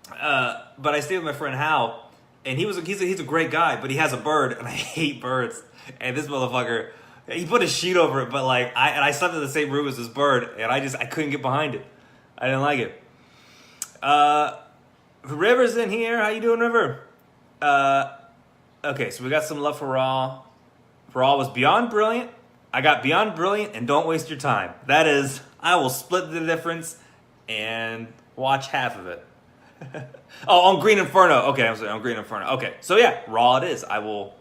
I stayed with my friend Hal, and he's a great guy, but he has a bird, and I hate birds. And this motherfucker, he put a sheet over it, but like I slept in the same room as this bird, and I couldn't get behind it. I didn't like it. River's in here. How you doing, River? Okay, so we got some love for Raw. Raw was beyond brilliant. I got beyond brilliant and don't waste your time. That is, I will split the difference and watch half of it. Oh, on Green Inferno. Okay, I'm sorry, on Green Inferno. Okay, so yeah, Raw it is. I will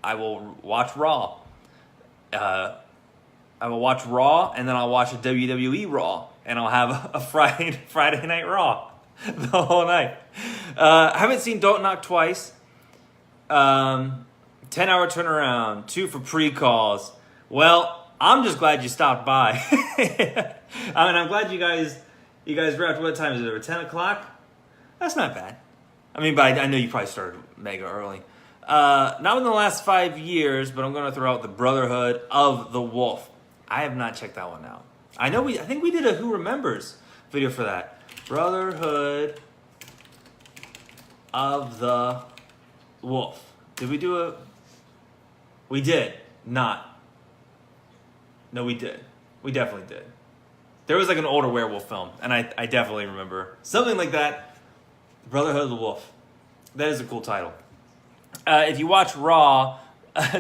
watch Raw. I will watch Raw, and then I'll watch a WWE Raw, and I'll have a Friday Night Raw the whole night. I haven't seen Don't Knock Twice. 10-hour turnaround, 2 for pre-calls. Well, I'm just glad you stopped by. I'm glad you guys wrapped. What time is it? Over 10 o'clock? That's not bad. I mean, but I know you probably started mega early. Not in the last 5 years, but I'm going to throw out the Brotherhood of the Wolf. I have not checked that one out. I think we did a Who Remembers video for that. Brotherhood of the Wolf. Did we do a... We did. Not. No, we did. We definitely did. There was like an older werewolf film, and I definitely remember. Something like that. Brotherhood of the Wolf. That is a cool title. If you watch Raw,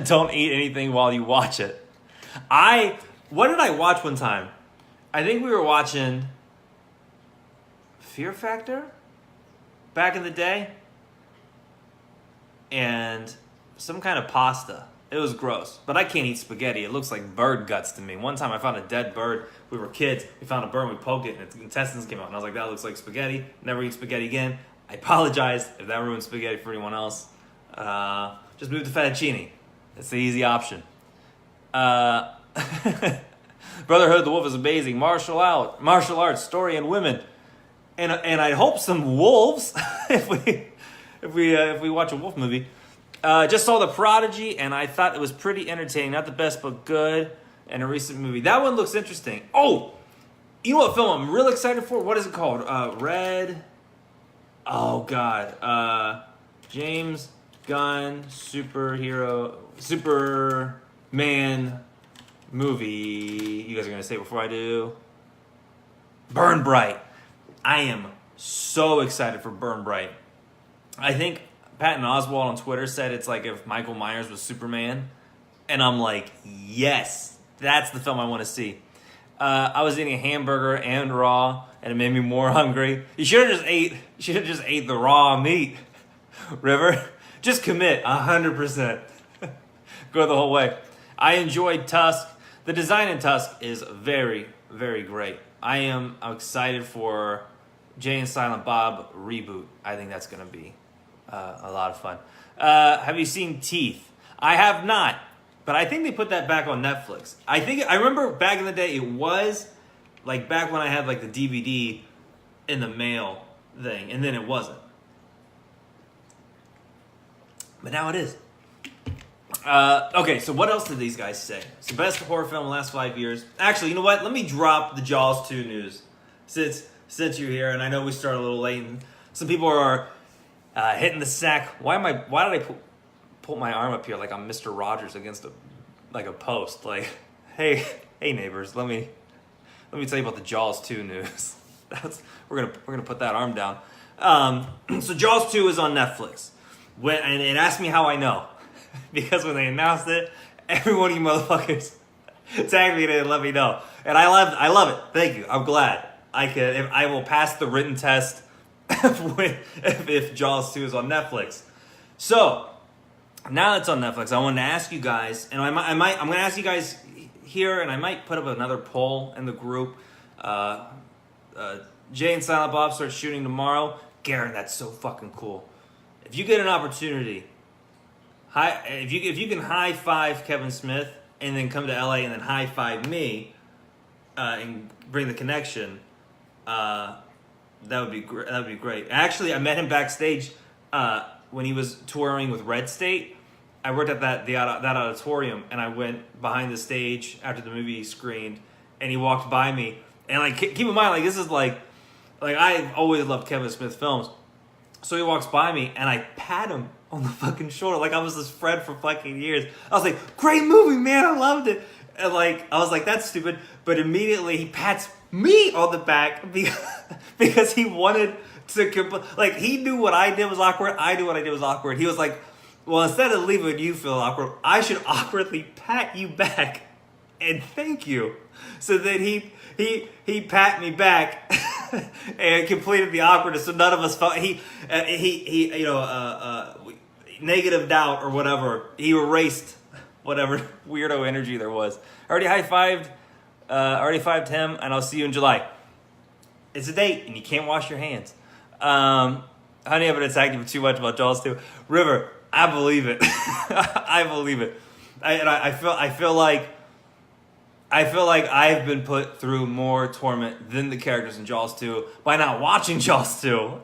don't eat anything while you watch it. What did I watch one time? I think we were watching Fear Factor back in the day. And some kind of pasta. It was gross. But I can't eat spaghetti. It looks like bird guts to me. One time I found a dead bird. We were kids. We found a bird. We poked it and its intestines came out. And I was like, that looks like spaghetti. Never eat spaghetti again. I apologize if that ruined spaghetti for anyone else. Just move to fettuccine. It's the easy option. Brotherhood of the Wolf is amazing. Martial arts, story, and women. And I hope some wolves if we watch a wolf movie. Just saw The Prodigy, and I thought it was pretty entertaining. Not the best, but good. And a recent movie. That one looks interesting. Oh, you know what film I'm real excited for? What is it called? Red. Oh God. James Gunn Superman movie. You guys are gonna say it before I do. Burn Bright. I am so excited for Burn Bright. I think Patton Oswalt on Twitter said it's like if Michael Myers was Superman. And I'm like, yes, that's the film I want to see. I was eating a hamburger and raw, and it made me more hungry. You should have just ate the raw meat, River. Just commit 100%. Go the whole way. I enjoyed Tusk. The design in Tusk is very, very great. I'm excited for Jay and Silent Bob reboot. I think that's going to be a lot of fun. Have you seen Teeth? I have not, but I think they put that back on Netflix. I remember back in the day it was like back when I had like the DVD in the mail thing, and then it wasn't. But now it is. Okay, so what else did these guys say? It's the best horror film in the last 5 years. Actually, you know what? Let me drop the Jaws 2 news. Since you're here, and I know we started a little late, and some people are hitting the sack. Why did I put my arm up here like I'm Mr. Rogers against a post? Like, hey neighbors, let me tell you about the Jaws 2 news. We're gonna put that arm down. So Jaws 2 is on Netflix. And it asked me how I know. Because when they announced it, every one of you motherfuckers tagged me and let me know. And I love it. Thank you. I'm glad. I will pass the written test if Jaws 2 is on Netflix. So, now it's on Netflix, I wanted to ask you guys, and I'm going to ask you guys here, and I might put up another poll in the group. Jay and Silent Bob start shooting tomorrow. Garen, that's so fucking cool. If you get an opportunity, if you can high five Kevin Smith and then come to LA and then high five me and bring the connection, that would be great. That would be great. Actually, I met him backstage when he was touring with Red State. I worked at that auditorium, and I went behind the stage after the movie screened, and he walked by me. And like, keep in mind, like this is like I've always loved Kevin Smith films. So he walks by me, and I pat him on the fucking shoulder. Like I was his friend for fucking years. I was like, great movie, man. I loved it. And like, I was like, that's stupid. But immediately he pats me on the back because he wanted to, like, he knew what I did was awkward. I knew what I did was awkward. He was like, well, instead of leaving you feel awkward, I should awkwardly pat you back and thank you. So then he pat me back and completed the awkwardness. So none of us felt negative doubt or whatever. He erased whatever weirdo energy there was. I already high-fived him, and I'll see you in July. It's a date, and you can't wash your hands. Honey, I've been attacking you too much about Jaws 2. River, I believe it. I believe it. I feel like I've been put through more torment than the characters in Jaws 2 by not watching Jaws 2.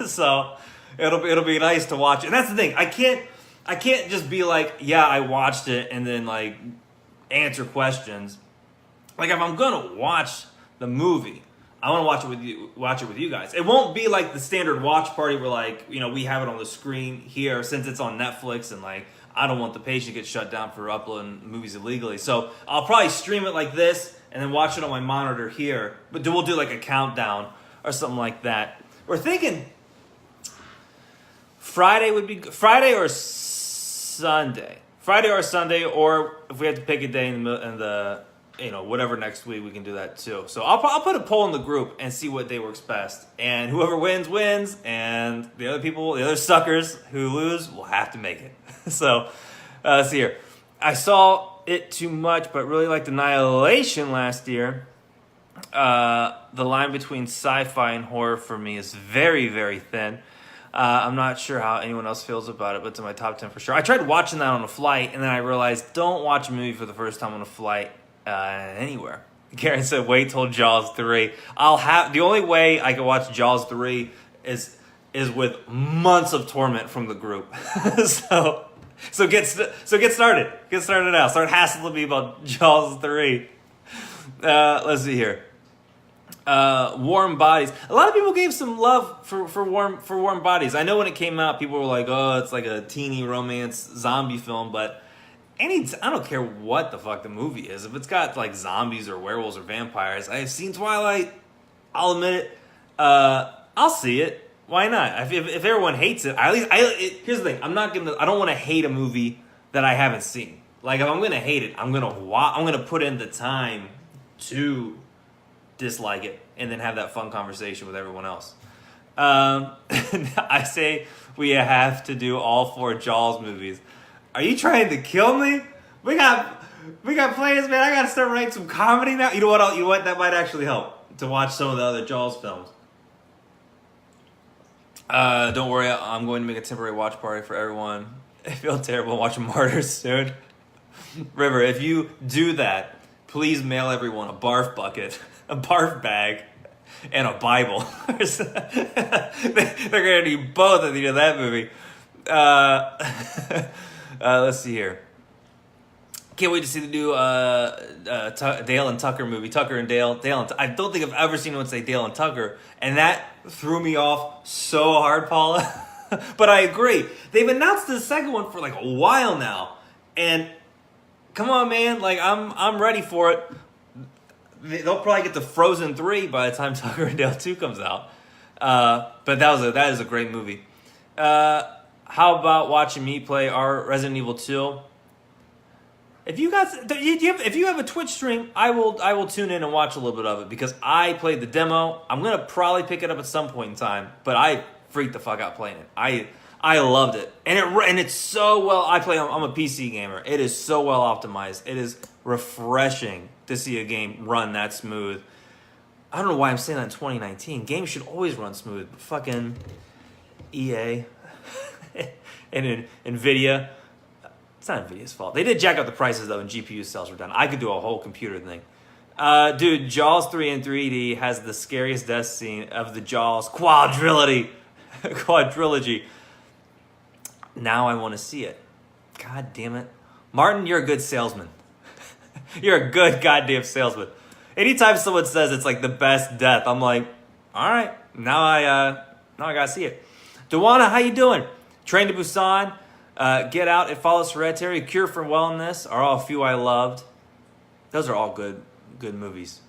So it'll be nice to watch. And that's the thing. I can't just be like, yeah, I watched it and then like answer questions. Like if I'm gonna watch the movie, I want to watch it with you guys. It won't be like the standard watch party where like, we have it on the screen here since it's on Netflix and like I don't want the page to get shut down for uploading movies illegally. So I'll probably stream it like this and then watch it on my monitor here. But we'll do like a countdown or something like that. We're thinking Friday or Sunday. Friday or Sunday, or if we have to pick a day in the whatever next week, we can do that too. So I'll put a poll in the group and see what day works best. And whoever wins, and the other suckers who lose will have to make it. So let's see here. I saw it too much, but really liked Annihilation last year. The line between sci-fi and horror for me is very, very thin. I'm not sure how anyone else feels about it, but it's in my top 10 for sure. I tried watching that on a flight, and then I realized don't watch a movie for the first time on a flight anywhere. Karen said, wait till Jaws 3. The only way I can watch Jaws 3 is with months of torment from the group. So get started. Get started now. Start hassling me about Jaws 3. Let's see here. Warm Bodies. A lot of people gave some love for Warm Bodies. I know when it came out, people were like, "Oh, it's like a teeny romance zombie film," but I don't care what the fuck the movie is. If it's got like zombies or werewolves or vampires, I've seen Twilight. I'll admit it. I'll see it. Why not? If everyone hates it, here's the thing. I don't want to hate a movie that I haven't seen. Like if I'm gonna hate it, I'm gonna put in the time to dislike it and then have that fun conversation with everyone else. I say we have to do all 4 Jaws movies. Are you trying to kill me? We got plans, man. I gotta start writing some comedy now. You know what? That might actually help to watch some of the other Jaws films. Don't worry, I'm going to make a temporary watch party for everyone. I feel terrible watching Martyrs soon. River, if you do that, please mail everyone a barf bucket, a barf bag, and a Bible. They're going to need both at the end of that movie. Let's see here. Can't wait to see the new Dale and Tucker movie. Tucker and Dale. I don't think I've ever seen anyone say Dale and Tucker, and that threw me off so hard, Paula. But I agree. They've announced the second one for like a while now, and come on, man. Like I'm ready for it. They'll probably get to Frozen 3 by the time Tucker and Dale 2 comes out. But that is a great movie. How about watching me play our Resident Evil 2? If you have a Twitch stream, I will tune in and watch a little bit of it because I played the demo. I'm gonna probably pick it up at some point in time, but I freaked the fuck out playing it. I loved it, and it's so well. I'm a PC gamer. It is so well optimized. It is refreshing to see a game run that smooth. I don't know why I'm saying that in 2019. Games should always run smooth. But fucking EA and Nvidia. It's not Nvidia's fault. They did jack up the prices though, and GPU sales were down. I could do a whole computer thing. Dude, Jaws 3 in 3D has the scariest death scene of the Jaws quadrilogy. Now I want to see it. God damn it. Martin, you're a good salesman. You're a good goddamn salesman. Anytime someone says it's like the best death, I'm like, all right, now I gotta see it. Dewana, how you doing? Train to Busan, Get Out, It Follows, Hereditary, Cure for Wellness are all a few I loved. Those are all good movies.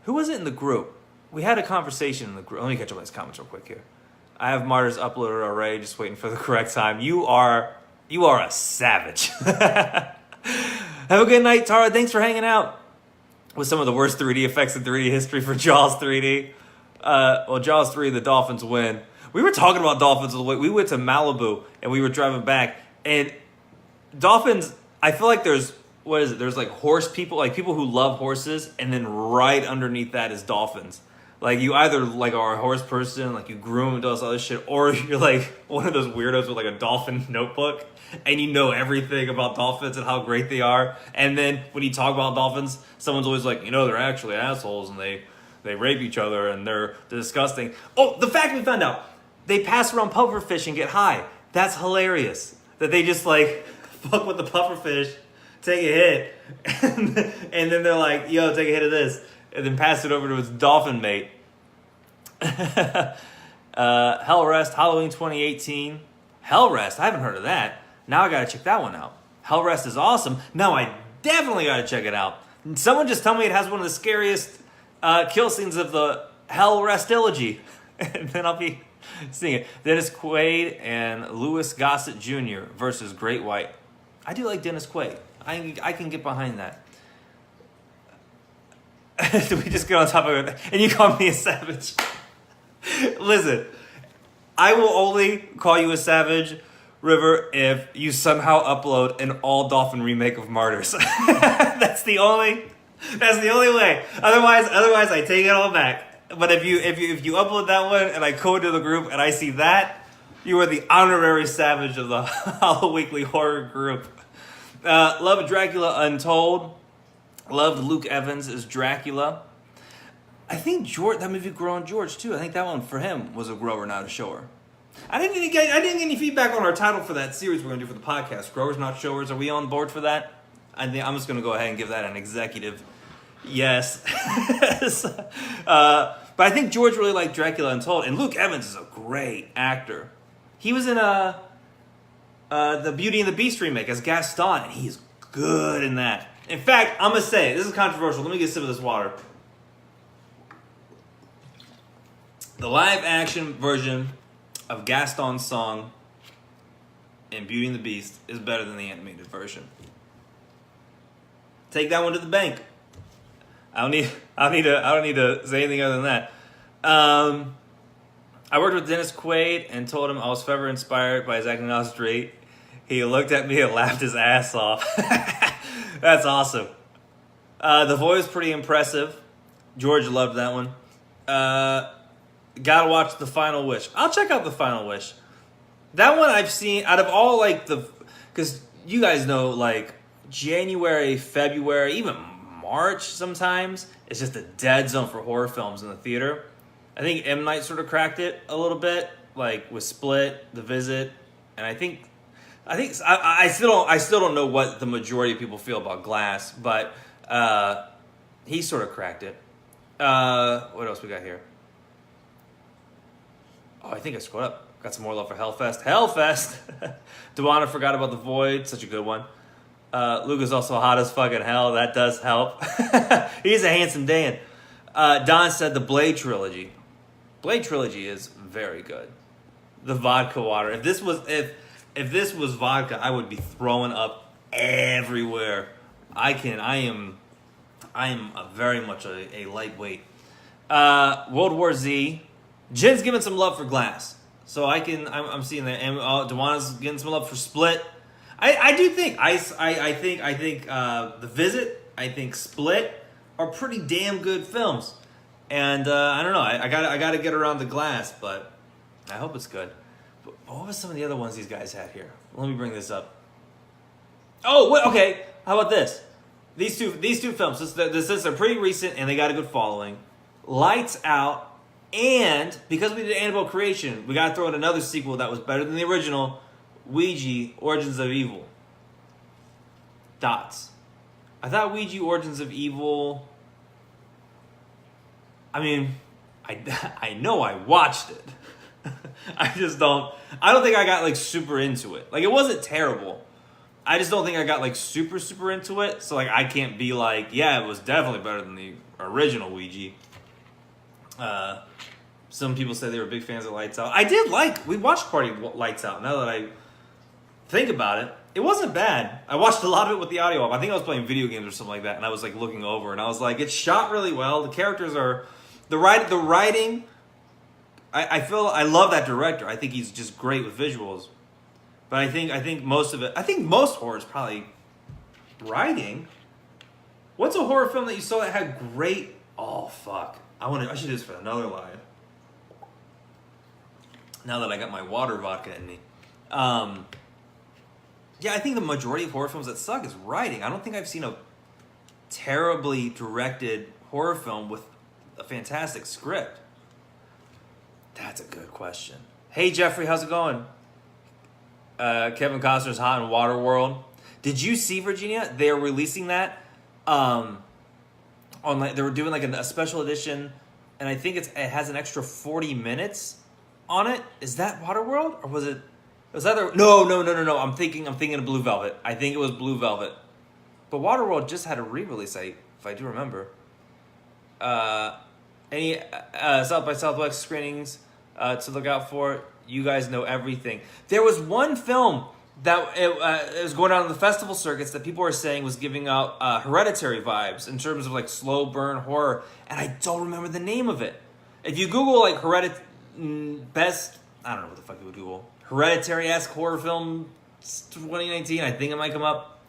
Who was it in the group? We had a conversation in the group. Let me catch up on these comments real quick here. I have Martyrs uploaded already, just waiting for the correct time. You are a savage. Have a good night, Tara. Thanks for hanging out with some of the worst 3D effects in 3D history for Jaws 3D. Jaws 3, the Dolphins win. We were talking about Dolphins on the way. We went to Malibu, and we were driving back. And Dolphins, I feel like there's like horse people, like people who love horses, and then right underneath that is Dolphins. Like, you either like are a horse person, like you groom and do all this other shit, or you're like one of those weirdos with like a dolphin notebook, and you know everything about dolphins and how great they are. And then when you talk about dolphins, someone's always like, they're actually assholes, and they rape each other, and they're disgusting. Oh, the fact we found out, they pass around pufferfish and get high. That's hilarious. That they just like fuck with the pufferfish, take a hit, and then they're like, yo, take a hit of this, and then pass it over to its dolphin mate. Hellrest, Halloween 2018. Hellrest, I haven't heard of that. Now I gotta check that one out. Hellrest is awesome. No, I definitely gotta check it out. Someone just told me it has one of the scariest kill scenes of the Hellrest trilogy. And then I'll be seeing it. Dennis Quaid and Louis Gossett Jr. versus Great White. I do like Dennis Quaid. I can get behind that. Do we just get on top of it? And you call me a savage? Listen, I will only call you a savage, River, if you somehow upload an all dolphin remake of Martyrs. That's the only way. Otherwise, I take it all back. But if you upload that one and I code to the group and I see that, you are the honorary savage of the Hollow Weekly horror group. Love Dracula Untold. Loved Luke Evans as Dracula. I think that movie Growing George too. I think that one for him was a grower, not a shower. I didn't get any feedback on our title for that series we're gonna do for the podcast. Growers, not showers. Are we on board for that? I'm just gonna go ahead and give that an executive yes. But I think George really liked Dracula Untold, and Luke Evans is a great actor. He was in the Beauty and the Beast remake as Gaston, and he's good in that. In fact, I'm gonna say this is controversial. Let me get a sip of this water. The live-action version of Gaston's song in Beauty and the Beast is better than the animated version. Take that one to the bank. I don't need to say anything other than that. I worked with Dennis Quaid and told him I was forever inspired by his acting on the street. He looked at me and laughed his ass off. That's awesome. The voice pretty impressive. George loved that one. Gotta watch The Final Wish. I'll check out The Final Wish. That one I've seen out of all because you guys know January, February, even March sometimes, it's just a dead zone for horror films in the theater. I think M. Night sort of cracked it a little bit, with Split, The Visit, and I still don't know what the majority of people feel about Glass, but he sort of cracked it. What else we got here? Oh, I think I screwed up. Got some more love for Hellfest. Hellfest! Dewana forgot about The Void. Such a good one. Luke is also hot as fucking hell. That does help. He's a handsome Dan. Don said the Blade trilogy. Blade trilogy is very good. The vodka water. If this was vodka, I would be throwing up everywhere. I am very much a lightweight. World War Z. Jen's giving some love for Glass, so I'm seeing that, and Dewana's getting some love for Split. I do think I think The Visit, I think Split are pretty damn good films, and I don't know. I gotta get around to Glass, but I hope it's good. But what was some of the other ones these guys had here? Let me bring this up. Oh, what? Okay. How about this? These two films. This is pretty recent, and they got a good following. Lights Out. And because we did Annabelle Creation, we got to throw in another sequel that was better than the original, Ouija, Origins of Evil. Dots. I thought Ouija, Origins of Evil... I mean, I know I watched it. I don't think I got like super into it. Like it wasn't terrible. I just don't think I got like super into it. So like I can't be like, yeah, it was definitely better than the original Ouija. Some people say they were big fans of Lights Out. We watched Party Lights Out. Now that I think about it, it wasn't bad. I watched a lot of it with the audio off. I think I was playing video games or something like that, and I was like looking over, and I was like, it's shot really well. The characters are, the writing. I love that director. I think he's just great with visuals. But I think most of it. I think most horror is probably writing. What's a horror film that you saw that had great? Oh fuck! I should do this for another live. Now that I got my water vodka in me. Yeah, I think the majority of horror films that suck is writing. I don't think I've seen a terribly directed horror film with a fantastic script. That's a good question. Hey Jeffrey, how's it going? Kevin Costner's hot in Waterworld. Did you see, Virginia? They're releasing that. They were doing like a special edition, and I think it has an extra 40 minutes on it. Is that Waterworld, or was it? Was that No. I'm thinking of Blue Velvet. I think it was Blue Velvet. But Waterworld just had a re-release, if I do remember. Any South by Southwest screenings to look out for? You guys know everything. There was one film that it was going on in the festival circuits that people were saying was giving out Hereditary vibes in terms of like slow burn horror, and I don't remember the name of it. If you Google like best, I don't know what the fuck you would Google, Hereditary-esque horror film 2019, I think it might come up.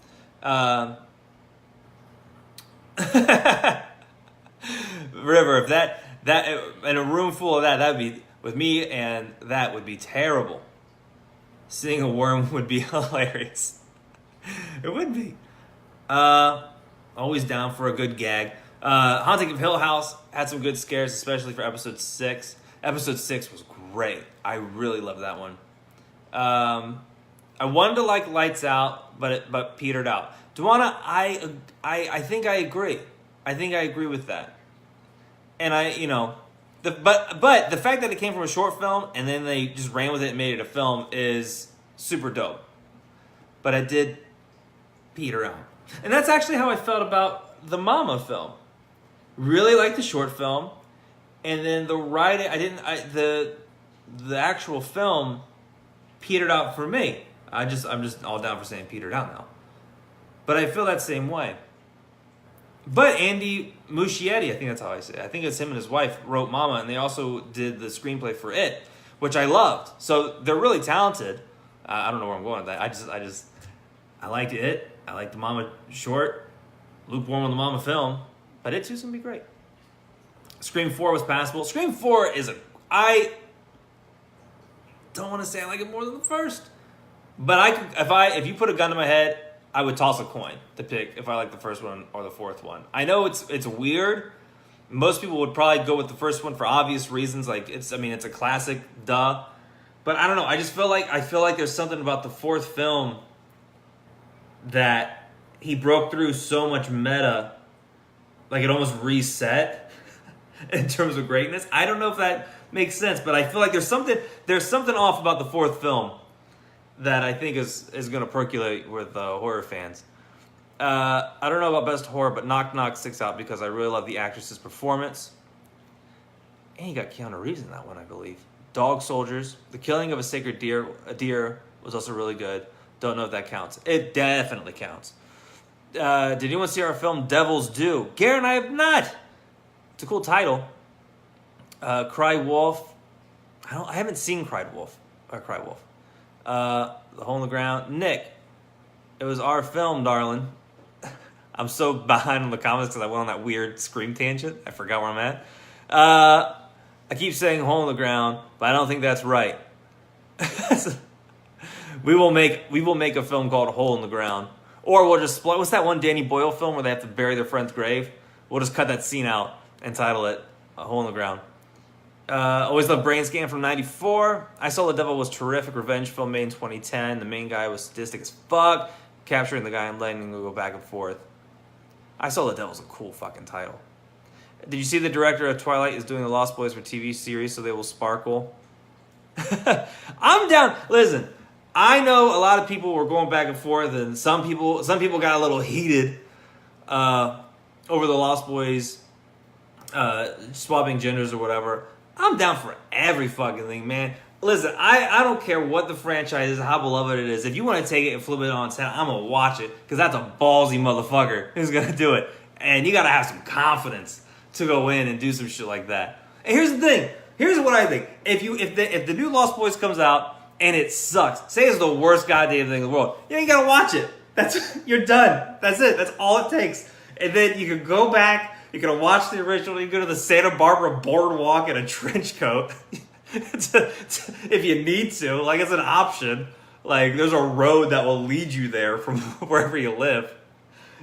Whatever, if that in a room full of that would be, with me, and that would be terrible. Seeing a worm would be hilarious. It would be. Always down for a good gag. Haunting of Hill House had some good scares, especially for episode 6. Episode 6 was great. I really loved that one. I wanted to like Lights Out, but petered out. Duana, I think I agree. I think I agree with that. And but the fact that it came from a short film and then they just ran with it and made it a film is super dope. But it did peter out. And that's actually how I felt about the Mama film. Really liked the short film, and then the writing, the actual film petered out for me. I'm just all down for saying petered out now. But I feel that same way. But Andy Muschietti, I think that's how I say it. I think it's him and his wife wrote Mama, and they also did the screenplay for It, which I loved. So they're really talented. I don't know where I'm going with that. I liked It. I liked the Mama short, lukewarm on the Mama film, but It too's gonna be great. Scream 4 was passable. Scream 4 I don't want to say I like it more than the first, but if you put a gun to my head, I would toss a coin to pick if I like the first one or the fourth one. I know it's weird. Most people would probably go with the first one for obvious reasons. Like it's a classic, duh. But I don't know. I feel like there's something about the fourth film that he broke through so much meta, like it almost reset in terms of greatness. I don't know if that makes sense, but I feel like there's something off about the fourth film that I think is going to percolate with horror fans. I don't know about best horror, but Knock Knock sticks out because I really love the actress's performance. And you got Keanu Reeves in that one, I believe. Dog Soldiers, The Killing of a Sacred Deer was also really good. Don't know if that counts. It definitely counts. Did anyone see our film Devil's Due? Garen, I have not. It's a cool title. Cry Wolf. I haven't seen Cry Wolf. The Hole in the Ground. Nick, it was our film, darling. I'm so behind on the comments because I went on that weird Scream tangent. I forgot where I'm at. I keep saying Hole in the Ground, but I don't think that's right. We will make a film called Hole in the Ground. Or we'll just what's that one Danny Boyle film where they have to bury their friend's grave? We'll just cut that scene out and title it A Hole in the Ground. Always loved Brain Scan from 94. I Saw the Devil was terrific revenge film made in 2010. The main guy was sadistic as fuck, capturing the guy and letting him go back and forth. I Saw the Devil's a cool fucking title. Did you see the director of Twilight is doing the Lost Boys for TV series, so they will sparkle? I'm down. Listen, I know a lot of people were going back and forth, and some people got a little heated over the Lost Boys swapping genders or whatever. I'm down for every fucking thing, man. Listen, I don't care what the franchise is, how beloved it is. If you want to take it and flip it on 10, I'm going to watch it because that's a ballsy motherfucker who's going to do it. And you got to have some confidence to go in and do some shit like that. And here's the thing. Here's what I think. If the new Lost Boys comes out and it sucks, say it's the worst goddamn thing in the world, you got to watch it. You're done. That's it. That's all it takes. And then you can go back, you can watch the original, you can go to the Santa Barbara boardwalk in a trench coat. If you need to, like, it's an option. Like, there's a road that will lead you there from wherever you live,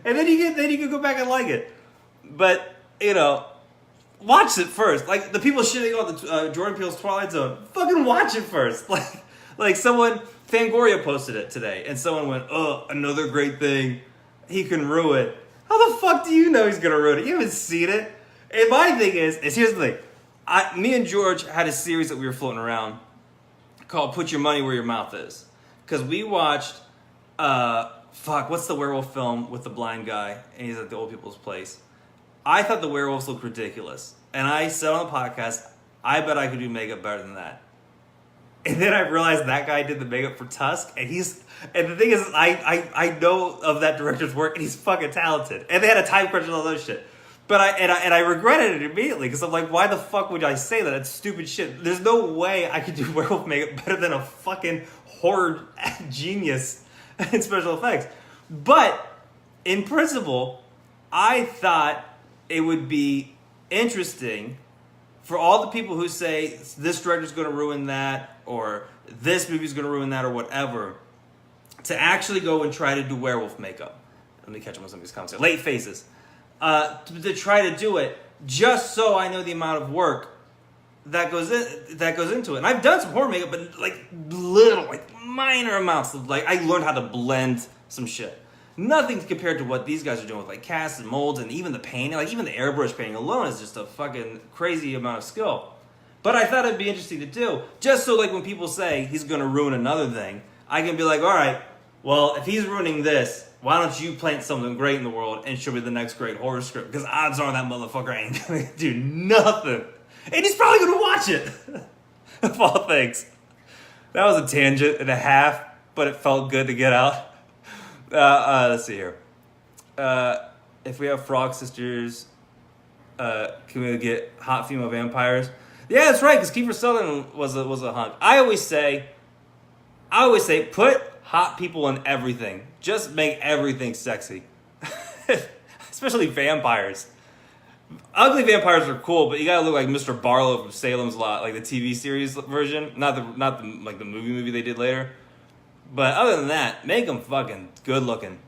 and then you can go back and like it. But watch it first. Like the people shitting on the Jordan Peele's Twilight Zone, fucking watch it first. Like someone Fangoria posted it today, and someone went, "Oh, another great thing. He can ruin it." How the fuck do you know he's gonna ruin it? You haven't seen it. And my thing is here's the thing. Me and George had a series that we were floating around called "Put Your Money Where Your Mouth Is," because we watched what's the werewolf film with the blind guy and he's at the old people's place? I thought the werewolves looked ridiculous, and I said on the podcast, I bet I could do makeup better than that. And then I realized that guy did the makeup for Tusk, and the thing is, I know of that director's work, and he's fucking talented. And they had a time crunch and all those shit. But I regretted it immediately because I'm like, why the fuck would I say that? That's stupid shit. There's no way I could do werewolf makeup better than a fucking horror genius in special effects. But in principle, I thought it would be interesting for all the people who say this director's going to ruin that or this movie's going to ruin that or whatever, to actually go and try to do werewolf makeup. Let me catch up on some of these comments. Late faces. To try to do it just so I know the amount of work that goes into it. And I've done some horror makeup, but minor amounts of I learned how to blend some shit. Nothing compared to what these guys are doing with casts and molds and even the painting. Even the airbrush painting alone is just a fucking crazy amount of skill. But I thought it'd be interesting to do, just so when people say he's gonna ruin another thing, I can be like, all right, well, if he's ruining this, why don't you plant something great in the world and show me the next great horror script? Because odds are that motherfucker ain't gonna do nothing. And he's probably gonna watch it. Of all things. That was a tangent and a half, but it felt good to get out. Let's see here. If we have frog sisters, can we get hot female vampires? Yeah, that's right, because Kiefer Sutherland was a hunk. I always say, put hot people in everything. Just make everything sexy. Especially vampires. Ugly vampires are cool, but you gotta look like Mr. Barlow from Salem's Lot, like the TV series version, not the movie they did later. But other than that, make them fucking good looking.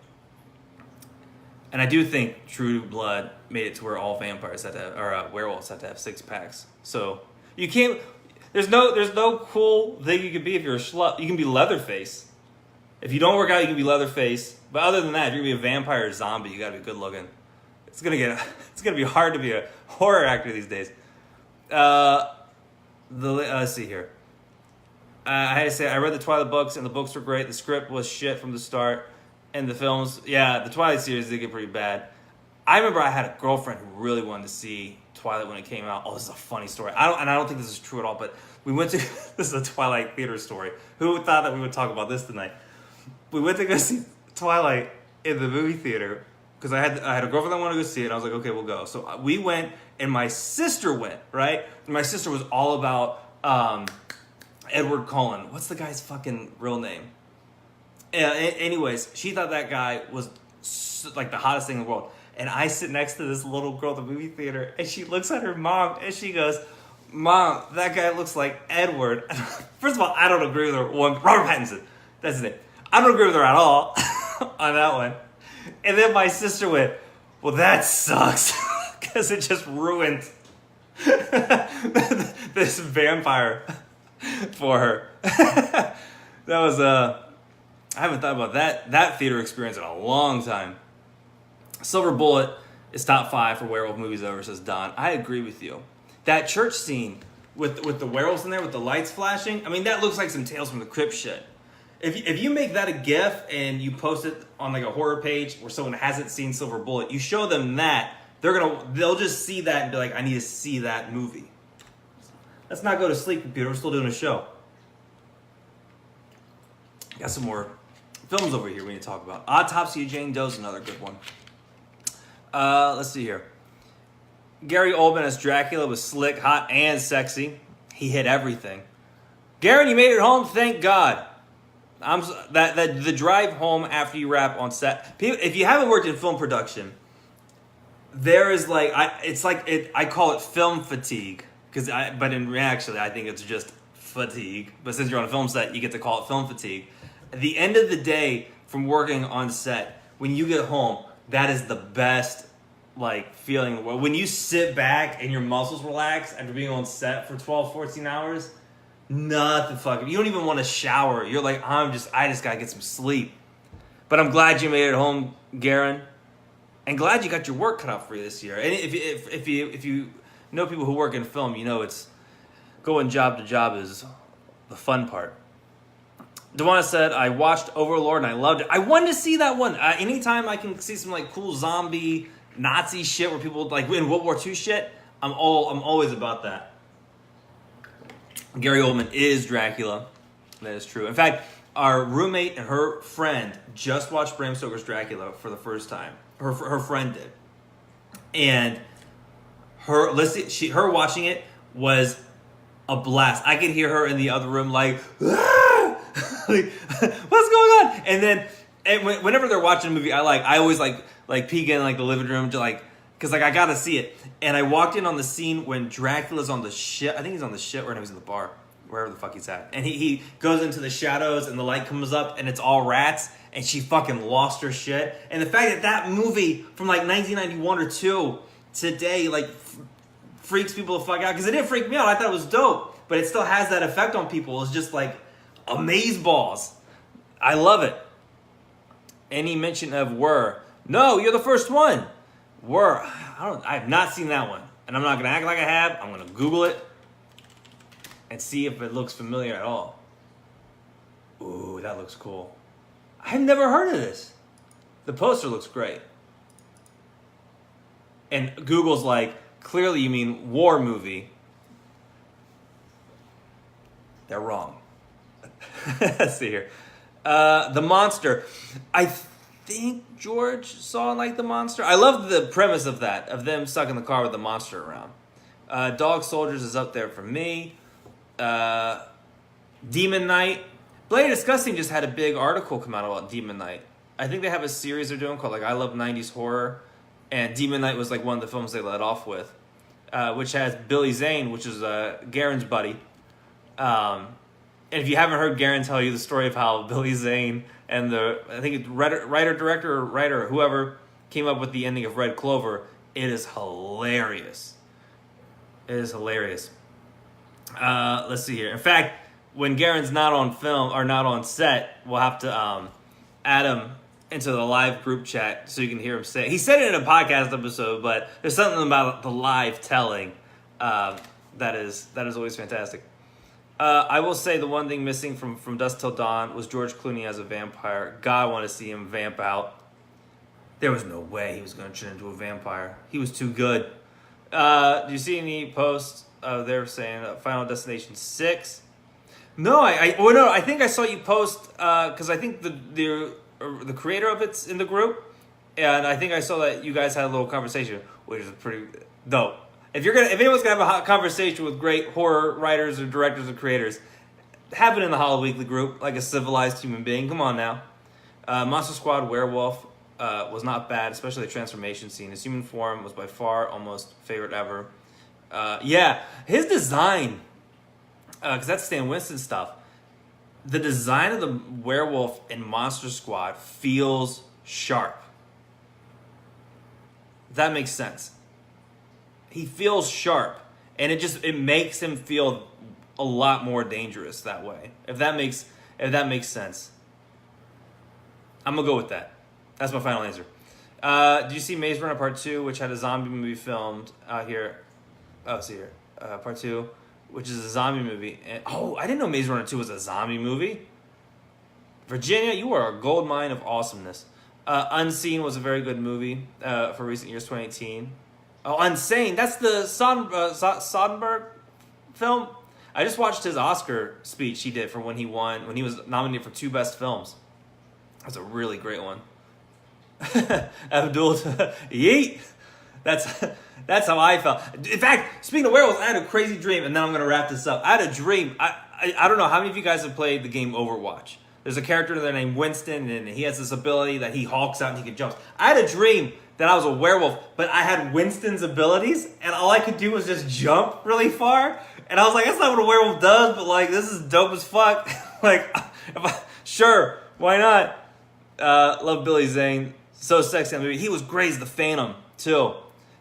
And I do think True Blood made it to where all vampires had to have, or werewolves had to have 6-packs. So you can't. There's no cool thing you can be if you're a schlup. You can be Leatherface. If you don't work out, you can be Leatherface. But other than that, if you're gonna be a vampire or zombie, you gotta be good looking. It's gonna be hard to be a horror actor these days. Let's see here. I had to say, I read the Twilight books, and the books were great. The script was shit from the start, and the films, yeah, the Twilight series did get pretty bad. I remember I had a girlfriend who really wanted to see Twilight when it came out. Oh, this is a funny story. I don't think this is true at all, but we went to this is a Twilight theater story. Who thought that we would talk about this tonight? We went to go see Twilight in the movie theater because I had a girlfriend that wanted to go see it, and I was like, okay, we'll go. So we went, and my sister went, right? And my sister was all about Edward Cullen. What's the guy's fucking real name? Anyways, she thought that guy was like the hottest thing in the world. And I sit next to this little girl at the movie theater, and she looks at her mom, and she goes, "Mom, that guy looks like Edward." First of all, I don't agree with her. Robert Pattinson. That's his name. I don't agree with her at all on that one. And then my sister went, "Well, that sucks," because it just ruined this vampire for her. That was I haven't thought about that theater experience in a long time. Silver Bullet is top 5 for werewolf movies ever, says Don. I agree with you. That church scene with the werewolves in there with the lights flashing. I mean, that looks like some Tales from the Crypt shit. If you make that a GIF and you post it on like a horror page where someone hasn't seen Silver Bullet, you show them that, they'll just see that and be like, I need to see that movie. Let's not go to sleep, computer. We're still doing a show. Got some more films over here we need to talk about. Autopsy of Jane Doe is another good one. Let's see here. Gary Oldman as Dracula was slick, hot, and sexy. He hit everything. Garen, you made it home. Thank God. That the drive home after you wrap on set. If you haven't worked in film production, there is like I call it film fatigue but actually I think it's just fatigue. But since you're on a film set, you get to call it film fatigue. At the end of the day, from working on set, when you get home, that is the best like feeling in the world. When you sit back and your muscles relax after being on set for 12, 14 hours. Nothing fucking. You don't even want to shower. You're like, I just gotta get some sleep. But I'm glad you made it home, Garen, and glad you got your work cut out for you this year. And if you know people who work in film, you know it's going job to job is the fun part. Dewana said, I watched Overlord and I loved it. I wanted to see that one. Anytime I can see some like cool zombie Nazi shit where people like in World War II shit, I'm always about that. Gary Oldman is Dracula. That is true. In fact, our roommate and her friend just watched Bram Stoker's Dracula for the first time. Her friend did. And her watching it was a blast. I could hear her in the other room like, ah! Like what's going on? And then whenever they're watching a movie I always peek in like the living room to like, because like I gotta see it. And I walked in on the scene when Dracula's on the ship. I think he's on the ship right now. He's in the bar, wherever the fuck he's at. And he goes into the shadows and the light comes up and it's all rats. And she fucking lost her shit. And the fact that movie from like 1991 or 2 today like freaks people the fuck out. Because it didn't freak me out. I thought it was dope. But it still has that effect on people. It's just like amazeballs. I love it. Any mention of Were? No, you're the first one. Were. I have not seen that one. And I'm not going to act like I have. I'm going to Google it and see if it looks familiar at all. Ooh, that looks cool. I've never heard of this. The poster looks great. And Google's like, clearly you mean war movie. They're wrong. Let's see here. The Monster. I think George saw like The Monster. I love the premise of that, of them stuck in the car with the monster around. Dog Soldiers is up there for me. Demon Knight. Bloody Disgusting just had a big article come out about Demon Knight. I think they have a series they're doing called like I Love 90s Horror. And Demon Knight was like one of the films they let off with. Which has Billy Zane, which is Garen's buddy. And if you haven't heard Garen tell you the story of how Billy Zane and I think it's writer, whoever came up with the ending of Red Clover, it is hilarious. It is hilarious. Let's see here. In fact, when Garen's not on film or not on set, we'll have to add him into the live group chat so you can hear him say it. He said it in a podcast episode, but there's something about the live telling that is always fantastic. I will say the one thing missing from Dusk Till Dawn was George Clooney as a vampire. God, I want to see him vamp out. There was no way he was going to turn into a vampire. He was too good. Do you see any posts? They're saying Final Destination 6. No, I think I saw you post because I think the creator of it's in the group, and I think I saw that you guys had a little conversation, which is pretty dope. If anyone's gonna have a hot conversation with great horror writers or directors or creators, have it in the Hollow Weekly group like a civilized human being. Come on now. Monster Squad Werewolf was not bad, especially the transformation scene. His human form was by far almost favorite ever. Yeah, his design, because that's Stan Winston stuff. The design of the werewolf in Monster Squad feels sharp. That makes sense. He feels sharp, and it makes him feel a lot more dangerous that way. If that makes sense, I'm gonna go with that. That's my final answer. Do you see Maze Runner Part 2, which had a zombie movie filmed out here? Oh, see here. Part 2. which is a zombie movie. And, I didn't know Maze Runner 2 was a zombie movie. Virginia, you are a gold mine of awesomeness. Unseen was a very good movie for recent years, 2018. Oh, Unsane, that's the Soderbergh film. I just watched his Oscar speech he did for when he was nominated for 2 best films. That was a really great one. Abdul, yeet. That's how I felt. In fact, speaking of werewolves, I had a crazy dream, and then I'm gonna wrap this up. I had a dream. I don't know how many of you guys have played the game Overwatch. There's a character there named Winston, and he has this ability that he hulks out and he can jump. I had a dream that I was a werewolf, but I had Winston's abilities, and all I could do was just jump really far. And I was like, that's not what a werewolf does, but like, this is dope as fuck. Like, sure, why not? Love Billy Zane. So sexy in the movie. He was great as the Phantom, too.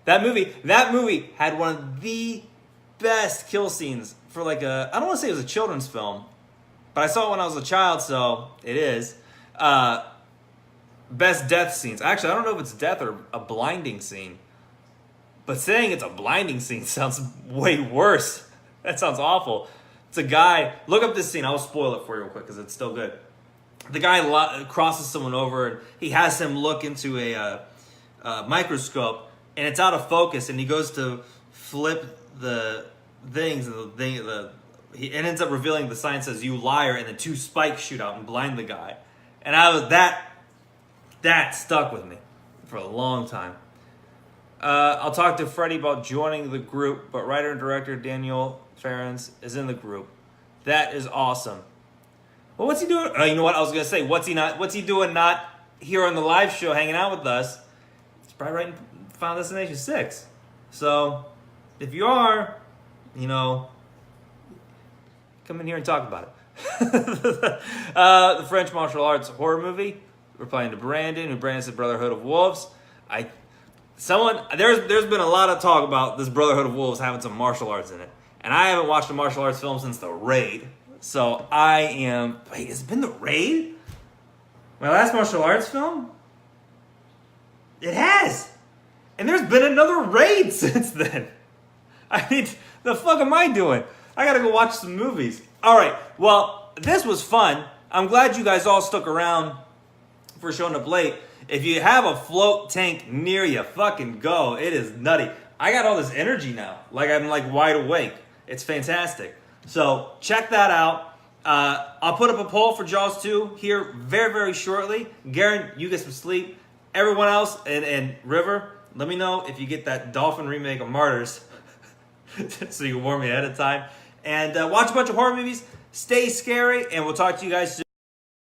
That movie had one of the best kill scenes for like I don't want to say it was a children's film, but I saw it when I was a child, so it is. Best death scenes. Actually, I don't know if it's death or a blinding scene. But saying it's a blinding scene sounds way worse. That sounds awful. It's a guy. Look up this scene. I'll spoil it for you real quick because it's still good. The guy crosses someone over and he has him look into a microscope and it's out of focus and he goes to flip the things and it ends up revealing the sign says "you liar" and then 2 spikes shoot out and blind the guy. And that stuck with me for a long time. I'll talk to Freddie about joining the group, but writer and director Daniel Ferens is in the group. That is awesome. Well, what's he doing? You know what I was gonna say? What's he doing? Not here on the live show, hanging out with us. He's probably writing Final Destination 6. So, if you are, come in here and talk about it. The French martial arts horror movie. We're playing to Brandon, who Brandon said Brotherhood of Wolves. There's been a lot of talk about this Brotherhood of Wolves having some martial arts in it, and I haven't watched a martial arts film since The Raid. So I am. Wait, has it been The Raid? My last martial arts film? It has, and there's been another Raid since then. The fuck am I doing? I gotta go watch some movies. All right. Well, this was fun. I'm glad you guys all stuck around for showing up late. If you have a float tank near you, fucking go. It is nutty. I got all this energy now. Like I'm like wide awake. It's fantastic. So check that out. I'll put up a poll for Jaws 2 here very, very shortly. Garen, you get some sleep. Everyone else and River, let me know if you get that Dolphin remake of Martyrs so you can warn me ahead of time. And watch a bunch of horror movies. Stay scary, and we'll talk to you guys soon.